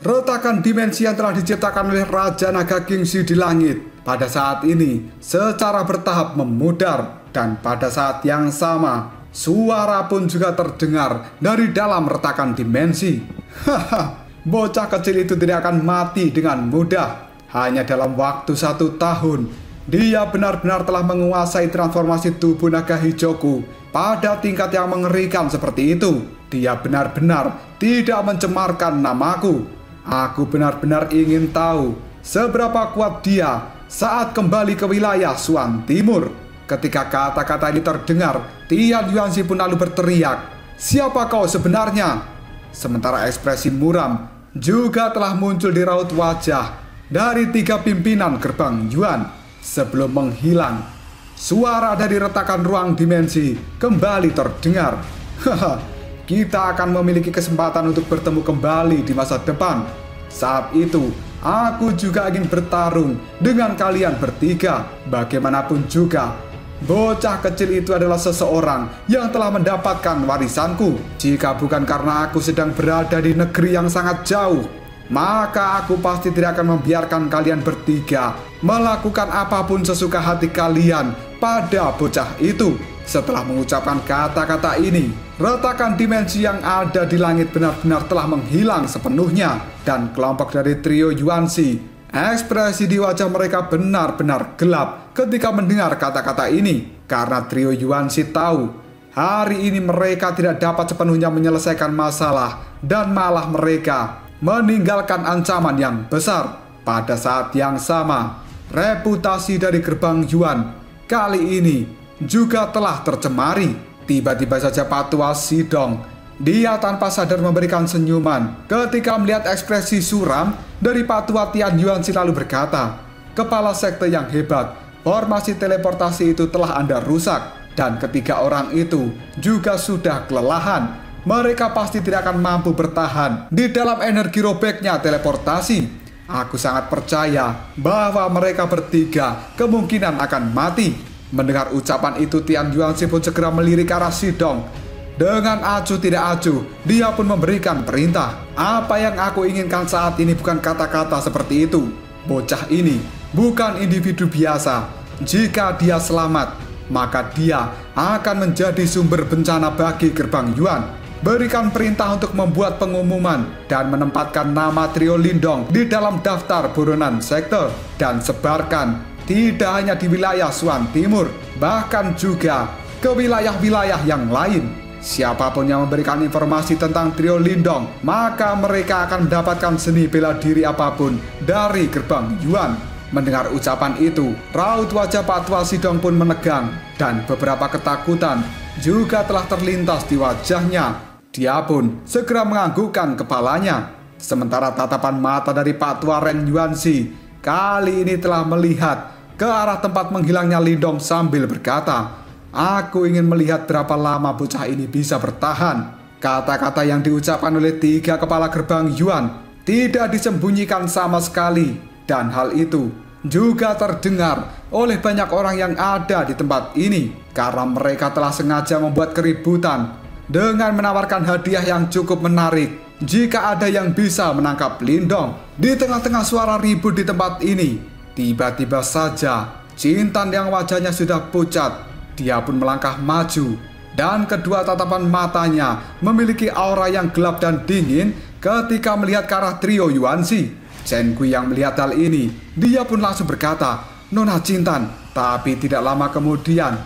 Retakan dimensi yang telah diciptakan oleh Raja Naga Kingxi di langit pada saat ini secara bertahap memudar, dan pada saat yang sama suara pun juga terdengar dari dalam retakan dimensi. Haha, bocah kecil itu tidak akan mati dengan mudah. Hanya dalam waktu 1 tahun, dia benar-benar telah menguasai transformasi tubuh naga hijauku pada tingkat yang mengerikan seperti itu. Dia benar-benar tidak mencemarkan namaku. Aku benar-benar ingin tahu seberapa kuat dia saat kembali ke wilayah Suan Timur. Ketika kata-kata ini terdengar, Tian Yuanxi pun lalu berteriak, "Siapa kau sebenarnya?" Sementara ekspresi muram juga telah muncul di raut wajah dari 3 pimpinan gerbang Yuan. Sebelum menghilang, suara dari retakan ruang dimensi kembali terdengar. Haha, kita akan memiliki kesempatan untuk bertemu kembali di masa depan. Saat itu, aku juga ingin bertarung dengan kalian bertiga. Bagaimanapun juga, bocah kecil itu adalah seseorang yang telah mendapatkan warisanku. Jika bukan karena aku sedang berada di negeri yang sangat jauh, maka aku pasti tidak akan membiarkan kalian bertiga melakukan apapun sesuka hati kalian pada bocah itu. Setelah mengucapkan kata-kata ini, retakan dimensi yang ada di langit benar-benar telah menghilang sepenuhnya. Dan kelompok dari trio Yuanxi, ekspresi di wajah mereka benar-benar gelap ketika mendengar kata-kata ini. Karena trio Yuanxi tahu, hari ini mereka tidak dapat sepenuhnya menyelesaikan masalah, dan malah mereka meninggalkan ancaman yang besar. Pada saat yang sama, reputasi dari gerbang Yuan kali ini juga telah tercemari. Tiba-tiba saja Patua Sidong, dia tanpa sadar memberikan senyuman ketika melihat ekspresi suram dari Patua Tian Yuanxi lalu berkata, "Kepala sekte yang hebat, formasi teleportasi itu telah Anda rusak, dan ketiga orang itu juga sudah kelelahan. Mereka pasti tidak akan mampu bertahan di dalam energi robeknya teleportasi. Aku sangat percaya bahwa mereka bertiga kemungkinan akan mati." Mendengar ucapan itu, Tian Yuanxi pun segera melirik ke arah Sidong. Dengan acuh tidak acuh, dia pun memberikan perintah. Apa yang aku inginkan saat ini bukan kata-kata seperti itu. Bocah ini bukan individu biasa. Jika dia selamat, maka dia akan menjadi sumber bencana bagi Gerbang Yuan. Berikan perintah untuk membuat pengumuman dan menempatkan nama trio Lindong di dalam daftar buronan sektor dan sebarkan tidak hanya di wilayah Suan Timur, bahkan juga ke wilayah-wilayah yang lain. Siapapun yang memberikan informasi tentang trio Lindong, maka mereka akan mendapatkan seni bela diri apapun dari Gerbang Yuan. Mendengar ucapan itu, raut wajah Pak Tua Sidong pun menegang dan beberapa ketakutan juga telah terlintas di wajahnya. Dia pun segera menganggukkan kepalanya. Sementara tatapan mata dari Pak Tua Ren Yuansi kali ini telah melihat ke arah tempat menghilangnya Lindong sambil berkata, "Aku ingin melihat berapa lama bocah ini bisa bertahan." Kata-kata yang diucapkan oleh 3 kepala Gerbang Yuan tidak disembunyikan sama sekali. Dan hal itu juga terdengar oleh banyak orang yang ada di tempat ini. Karena mereka telah sengaja membuat keributan dengan menawarkan hadiah yang cukup menarik jika ada yang bisa menangkap Lindong. Di tengah-tengah suara ribut di tempat ini, tiba-tiba saja Jintan yang wajahnya sudah pucat, dia pun melangkah maju dan kedua tatapan matanya memiliki aura yang gelap dan dingin ketika melihat ke arah trio Yuansi. Chen Kui yang melihat hal ini, dia pun langsung berkata, "Nona Jintan." Tapi tidak lama kemudian,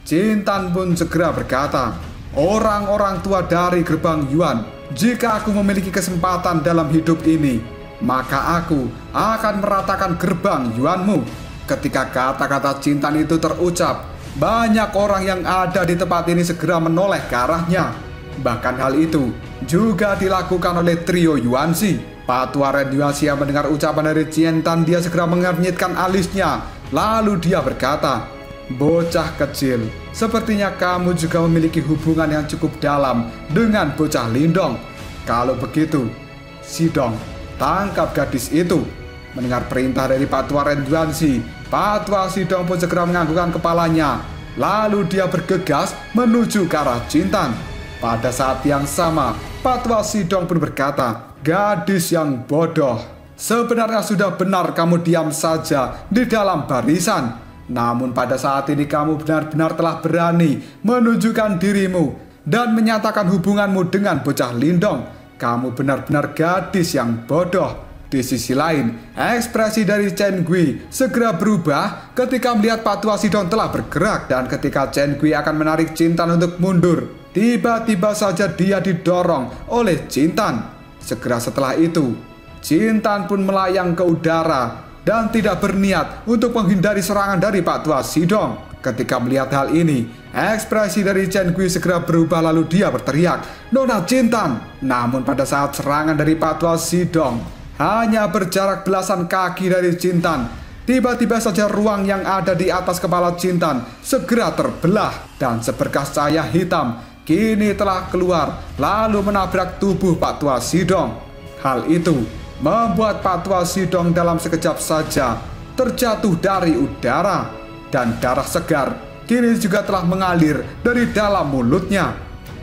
Jintan pun segera berkata, "Orang-orang tua dari Gerbang Yuan, jika aku memiliki kesempatan dalam hidup ini, maka aku akan meratakan Gerbang Yuanmu." Ketika kata-kata Jintan itu terucap, banyak orang yang ada di tempat ini segera menoleh ke arahnya. Bahkan hal itu juga dilakukan oleh trio Yuansi. Pak Tua Ren Yuansi yang mendengar ucapan dari Jintan, dia segera mengernyitkan alisnya. Lalu dia berkata, "Bocah kecil, sepertinya kamu juga memiliki hubungan yang cukup dalam dengan bocah Lindong. Kalau begitu, Sidong, tangkap gadis itu." Mendengar perintah dari Pak Tua Ren Yuansi, Pak Tua Sidong pun segera menganggukkan kepalanya. Lalu dia bergegas menuju ke arah Jintan. Pada saat yang sama, Pak Tua Sidong pun berkata, "Gadis yang bodoh, sebenarnya sudah benar kamu diam saja di dalam barisan. Namun pada saat ini kamu benar-benar telah berani menunjukkan dirimu dan menyatakan hubunganmu dengan bocah Lindong. Kamu benar-benar gadis yang bodoh." Di sisi lain, ekspresi dari Chen Gui segera berubah ketika melihat Pak Tua Sidong telah bergerak dan ketika Chen Gui akan menarik Jintan untuk mundur. Tiba-tiba saja dia didorong oleh Jintan. Segera setelah itu, Jintan pun melayang ke udara dan tidak berniat untuk menghindari serangan dari Pak Tua Sidong. Ketika melihat hal ini, ekspresi dari Chen Gui segera berubah lalu dia berteriak, "Nona Jintan!" Namun pada saat serangan dari Pak Tua Sidong hanya berjarak belasan kaki dari Jintan, tiba-tiba saja ruang yang ada di atas kepala Jintan segera terbelah dan seberkas cahaya hitam kini telah keluar lalu menabrak tubuh Pak Tua Sidong. Hal itu membuat Pak Tua Sidong dalam sekejap saja terjatuh dari udara dan darah segar kini juga telah mengalir dari dalam mulutnya.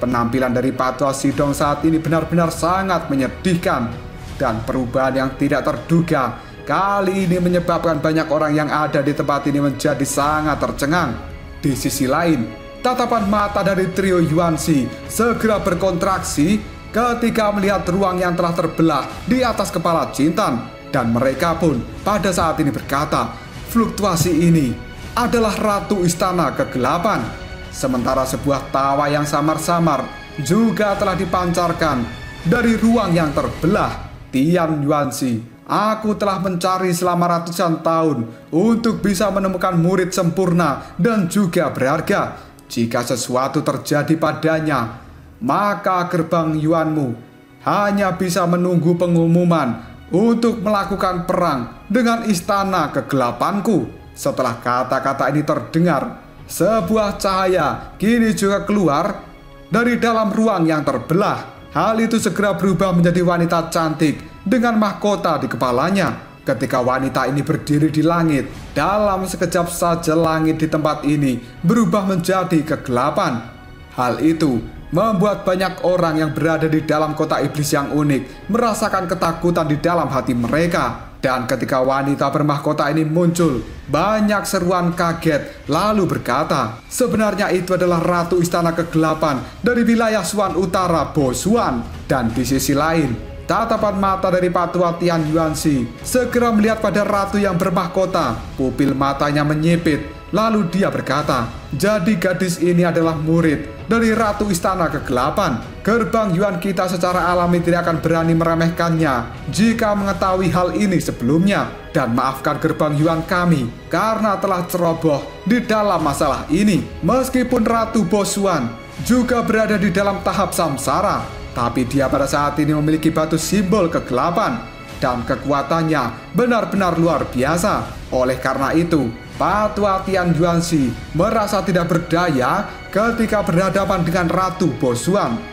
Penampilan dari Pak Tua Sidong saat ini benar-benar sangat menyedihkan dan perubahan yang tidak terduga kali ini menyebabkan banyak orang yang ada di tempat ini menjadi sangat tercengang. Di sisi lain, tatapan mata dari trio Yuansi segera berkontraksi ketika melihat ruang yang telah terbelah di atas kepala Jintan. Dan mereka pun pada saat ini berkata, fluktuasi ini adalah Ratu Istana Kegelapan. Sementara sebuah tawa yang samar-samar juga telah dipancarkan dari ruang yang terbelah. "Tian Yuansi, aku telah mencari selama ratusan tahun untuk bisa menemukan murid sempurna dan juga berharga. Jika sesuatu terjadi padanya, maka Gerbang Yuanmu hanya bisa menunggu pengumuman untuk melakukan perang dengan Istana Kegelapanku." Setelah kata-kata ini terdengar, sebuah cahaya kini juga keluar dari dalam ruang yang terbelah. Hal itu segera berubah menjadi wanita cantik dengan mahkota di kepalanya. Ketika wanita ini berdiri di langit, dalam sekejap saja langit di tempat ini berubah menjadi kegelapan. Hal itu membuat banyak orang yang berada di dalam kota iblis yang unik merasakan ketakutan di dalam hati mereka. Dan ketika wanita bermahkota ini muncul, banyak seruan kaget lalu berkata, sebenarnya itu adalah Ratu Istana Kegelapan dari wilayah Xuan Utara, Bo Xuan. Dan di sisi lain, tatapan mata dari Patua Tian Yuanzi segera melihat pada ratu yang bermahkota. Pupil matanya menyipit, lalu dia berkata, jadi gadis ini adalah murid dari Ratu Istana Kegelapan. Gerbang Yuan kita secara alami tidak akan berani meremehkannya jika mengetahui hal ini sebelumnya. Dan maafkan gerbang Yuan kami karena telah ceroboh di dalam masalah ini. Meskipun Ratu Bo Xuan juga berada di dalam tahap samsara, tapi dia pada saat ini memiliki batu simbol kegelapan dan kekuatannya benar-benar luar biasa. Oleh karena itu, Patua Tian Yuanzi merasa tidak berdaya ketika berhadapan dengan Ratu Bo Xuan.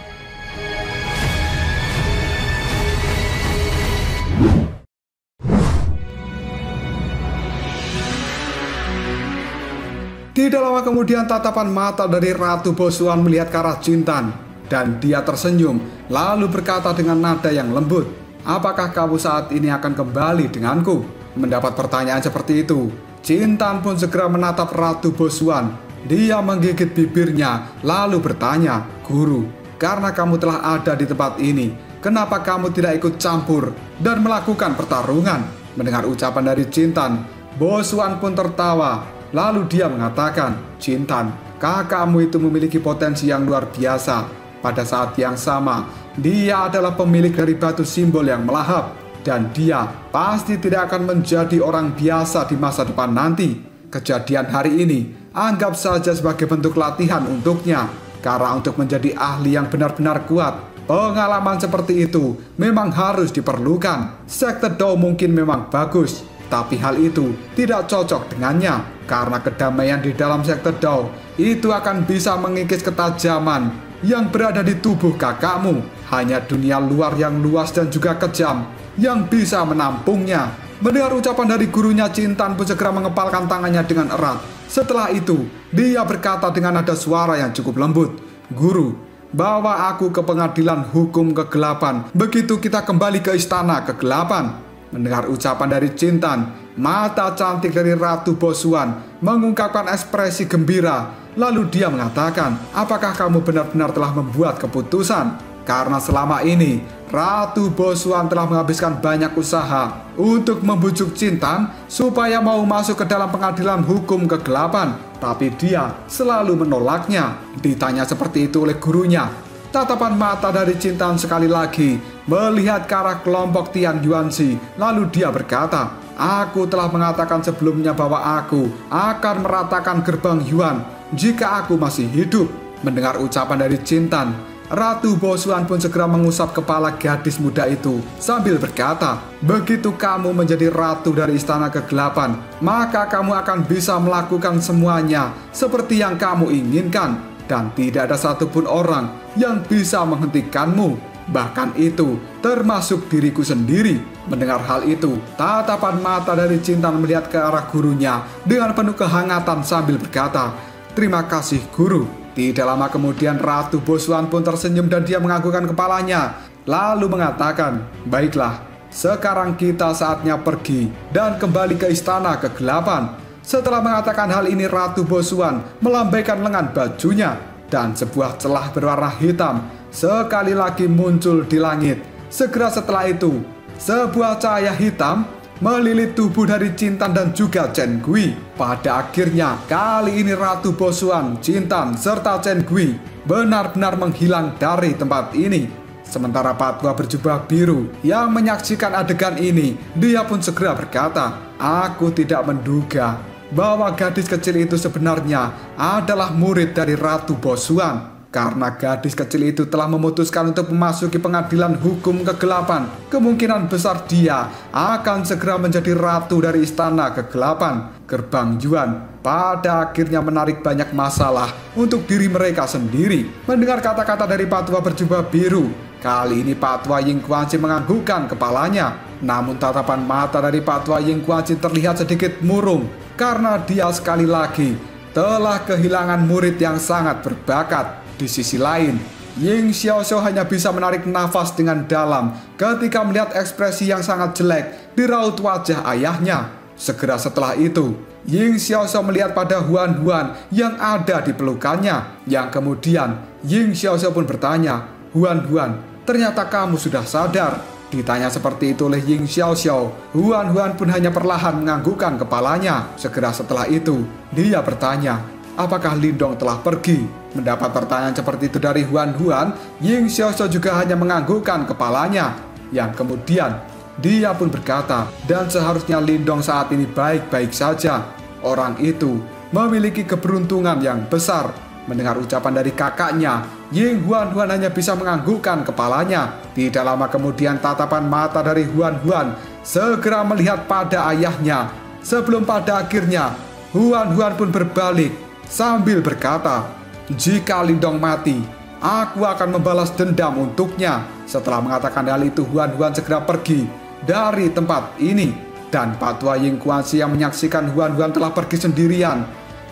Tidak lama kemudian tatapan mata dari Ratu Bo Xuan melihat ke arah Jintan, dan dia tersenyum lalu berkata dengan nada yang lembut, apakah kamu saat ini akan kembali denganku? Mendapat pertanyaan seperti itu, Jintan pun segera menatap Ratu Bo Xuan. Dia menggigit bibirnya lalu bertanya, Guru, karena kamu telah ada di tempat ini, kenapa kamu tidak ikut campur dan melakukan pertarungan? Mendengar ucapan dari Jintan, Bo Xuan pun tertawa. Lalu dia mengatakan, Jintan, kakakmu itu memiliki potensi yang luar biasa. Pada saat yang sama, dia adalah pemilik dari batu simbol yang melahap. Dan dia pasti tidak akan menjadi orang biasa di masa depan nanti. Kejadian hari ini, anggap saja sebagai bentuk latihan untuknya. Karena untuk menjadi ahli yang benar-benar kuat, pengalaman seperti itu memang harus diperlukan. Sekte Dao mungkin memang bagus, tapi hal itu tidak cocok dengannya. Karena kedamaian di dalam sekte Dao itu akan bisa mengikis ketajaman yang berada di tubuh kakakmu. Hanya dunia luar yang luas dan juga kejam yang bisa menampungnya. Mendengar ucapan dari gurunya, Jintan pun segera mengepalkan tangannya dengan erat. Setelah itu, dia berkata dengan nada suara yang cukup lembut, Guru, bawa aku ke pengadilan hukum kegelapan. Begitu kita kembali ke istana kegelapan. Mendengar ucapan dari Jintan, mata cantik dari Ratu Bo Xuan mengungkapkan ekspresi gembira. Lalu dia mengatakan, apakah kamu benar-benar telah membuat keputusan? Karena selama ini, Ratu Bo Xuan telah menghabiskan banyak usaha untuk membujuk Jintan supaya mau masuk ke dalam pengadilan hukum kegelapan. Tapi dia selalu menolaknya. Ditanya seperti itu oleh gurunya, tatapan mata dari Jintan sekali lagi melihat ke arah kelompok Tian Yuanzi. Lalu dia berkata, aku telah mengatakan sebelumnya bahwa aku akan meratakan gerbang Yuan jika aku masih hidup. Mendengar ucapan dari Jintan, Ratu Bo Xuan pun segera mengusap kepala gadis muda itu sambil berkata, begitu kamu menjadi ratu dari istana kegelapan, maka kamu akan bisa melakukan semuanya seperti yang kamu inginkan. Dan tidak ada satupun orang yang bisa menghentikanmu. Bahkan itu termasuk diriku sendiri. Mendengar hal itu, tatapan mata dari Jintan melihat ke arah gurunya dengan penuh kehangatan sambil berkata, terima kasih guru. Tidak lama kemudian Ratu Bo Xuan pun tersenyum dan dia menganggukkan kepalanya. Lalu mengatakan, baiklah, sekarang kita saatnya pergi dan kembali ke istana kegelapan. Setelah mengatakan hal ini, Ratu Bo Xuan melambaikan lengan bajunya dan sebuah celah berwarna hitam sekali lagi muncul di langit. Segera setelah itu, sebuah cahaya hitam melilit tubuh dari Jintan dan juga Chen Gui. Pada akhirnya, kali ini Ratu Bo Xuan, Jintan, serta Chen Gui benar-benar menghilang dari tempat ini. Sementara Patua berjubah biru yang menyaksikan adegan ini, dia pun segera berkata, aku tidak menduga bahwa gadis kecil itu sebenarnya adalah murid dari Ratu Bo Xuan. Karena gadis kecil itu telah memutuskan untuk memasuki pengadilan hukum kegelapan, kemungkinan besar dia akan segera menjadi ratu dari istana kegelapan. Gerbang Yuan pada akhirnya menarik banyak masalah untuk diri mereka sendiri. Mendengar kata-kata dari Patua berjubah biru, kali ini Patua Ying Kuanci menganggukkan kepalanya. Namun tatapan mata dari Patua Ying Kuanci terlihat sedikit murung karena dia sekali lagi telah kehilangan murid yang sangat berbakat. Di sisi lain, Ying Xiaoxiao hanya bisa menarik nafas dengan dalam ketika melihat ekspresi yang sangat jelek di raut wajah ayahnya. Segera setelah itu, Ying Xiaoxiao melihat pada Huan Huan yang ada di pelukannya. Yang kemudian Ying Xiaoxiao pun bertanya, "Huan Huan, ternyata kamu sudah sadar." Ditanya seperti itu oleh Ying Xiaoxiao, Huan Huan pun hanya perlahan menganggukkan kepalanya. Segera setelah itu, dia bertanya, "Apakah Lindong telah pergi?" Mendapat pertanyaan seperti itu dari Huan Huan, Ying Xiaoxiao juga hanya menganggukkan kepalanya. Yang kemudian dia pun berkata, "Dan seharusnya Lindong saat ini baik-baik saja. Orang itu memiliki keberuntungan yang besar." Mendengar ucapan dari kakaknya, Ying Huan Huan hanya bisa menganggukkan kepalanya. Tidak lama kemudian tatapan mata dari Huan Huan segera melihat pada ayahnya. Sebelum pada akhirnya Huan Huan pun berbalik sambil berkata, "Jika Lindong mati, aku akan membalas dendam untuknya." Setelah mengatakan hal itu, Huan Huan segera pergi dari tempat ini. Dan Pak Tua Ying Kuansi yang menyaksikan Huan Huan telah pergi sendirian,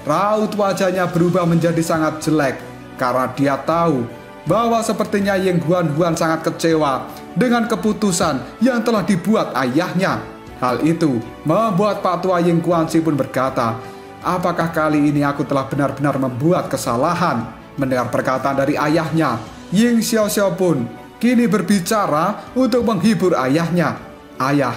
raut wajahnya berubah menjadi sangat jelek karena dia tahu bahwa sepertinya Ying Huan Huan sangat kecewa dengan keputusan yang telah dibuat ayahnya. Hal itu membuat Pak Tua Ying Kuansi pun berkata, "Apakah kali ini aku telah benar-benar membuat kesalahan?" Mendengar perkataan dari ayahnya, Ying Xiaoxiao pun kini berbicara untuk menghibur ayahnya. "Ayah,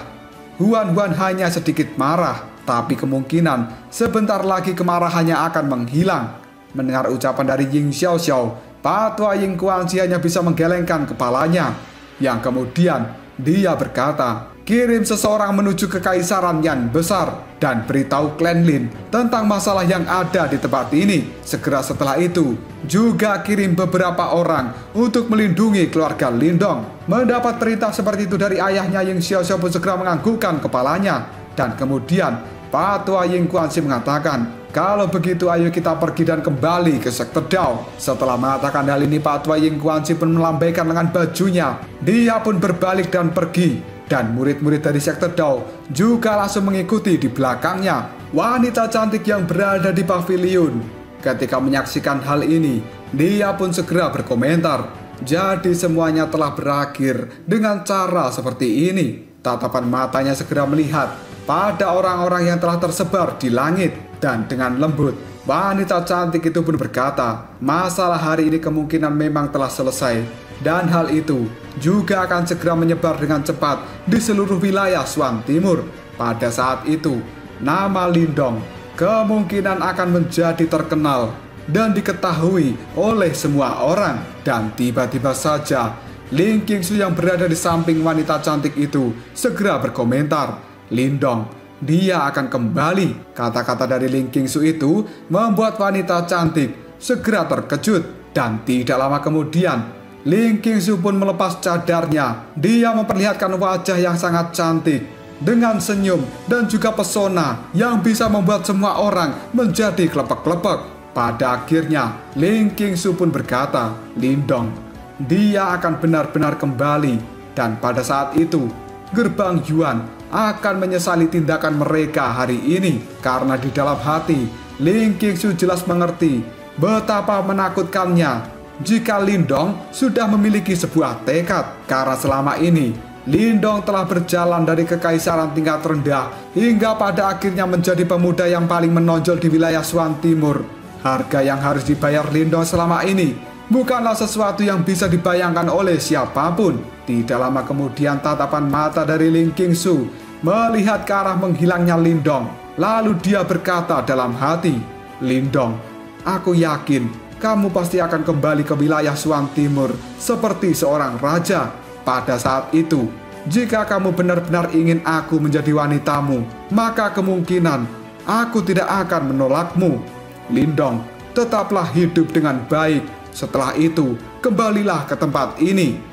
Huan Huan hanya sedikit marah, tapi kemungkinan sebentar lagi kemarahannya akan menghilang." Mendengar ucapan dari Ying Xiaoxiao, Pak Tua Ying Kuansi hanya bisa menggelengkan kepalanya. Yang kemudian dia berkata, "Kirim seseorang menuju ke Kekaisaran Yan Besar dan beritahu Klan Lin tentang masalah yang ada di tempat ini." Segera setelah itu, juga kirim beberapa orang untuk melindungi keluarga Lindong. Mendapat perintah seperti itu dari ayahnya, Ying Xiaoxiao pun segera menganggukkan kepalanya. Dan kemudian Pak Tua Ying Kuansi mengatakan, "Kalau begitu ayo kita pergi dan kembali ke sektor Dao." Setelah mengatakan hal ini, Pak Tua Ying Kuansi pun melambaikan lengan bajunya. Dia pun berbalik dan pergi. Dan murid-murid dari sektor Dao juga langsung mengikuti di belakangnya. Wanita cantik yang berada di pavilion ketika menyaksikan hal ini, dia pun segera berkomentar, "Jadi semuanya telah berakhir dengan cara seperti ini." Tatapan matanya segera melihat pada orang-orang yang telah tersebar di langit. Dan dengan lembut, wanita cantik itu pun berkata, "Masalah hari ini kemungkinan memang telah selesai. Dan hal itu juga akan segera menyebar dengan cepat di seluruh wilayah Swan Timur. Pada saat itu, nama Lindong kemungkinan akan menjadi terkenal dan diketahui oleh semua orang." Dan tiba-tiba saja, Ling Qingsu yang berada di samping wanita cantik itu segera berkomentar, "Lindong, dia akan kembali." Kata-kata dari Ling Qingsu itu membuat wanita cantik segera terkejut. Dan tidak lama kemudian, Ling Qingsu pun melepas cadarnya. Dia memperlihatkan wajah yang sangat cantik dengan senyum dan juga pesona yang bisa membuat semua orang menjadi kelepek-kelepek. Pada akhirnya, Ling Qingsu pun berkata, "Lindong, dia akan benar-benar kembali." Dan pada saat itu, Gerbang Yuan akan menyesali tindakan mereka hari ini. Karena di dalam hati, Ling Qingsu jelas mengerti betapa menakutkannya jika Lindong sudah memiliki sebuah tekad. Karena selama ini Lindong telah berjalan dari kekaisaran tingkat rendah hingga pada akhirnya menjadi pemuda yang paling menonjol di wilayah Swan Timur. Harga yang harus dibayar Lindong selama ini bukanlah sesuatu yang bisa dibayangkan oleh siapapun. Tidak lama kemudian tatapan mata dari Ling Qingsu melihat ke arah menghilangnya Lindong. Lalu dia berkata dalam hati, "Lindong, aku yakin kamu pasti akan kembali ke wilayah Swan Timur seperti seorang raja. Pada saat itu, jika kamu benar-benar ingin aku menjadi wanitamu, maka kemungkinan aku tidak akan menolakmu. Lindong, tetaplah hidup dengan baik. Setelah itu, kembalilah ke tempat ini."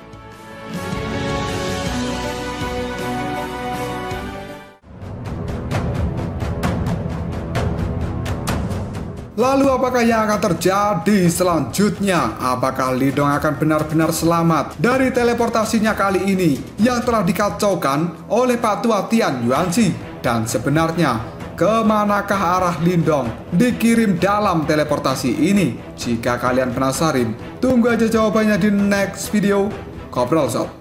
Lalu apakah yang akan terjadi selanjutnya? Apakah Lindong akan benar-benar selamat dari teleportasinya kali ini yang telah dikacaukan oleh Pak Tua Tian Yuanzi? Dan sebenarnya kemanakah arah Lindong dikirim dalam teleportasi ini? Jika kalian penasaran, tunggu aja jawabannya di next video. Koprol Sob.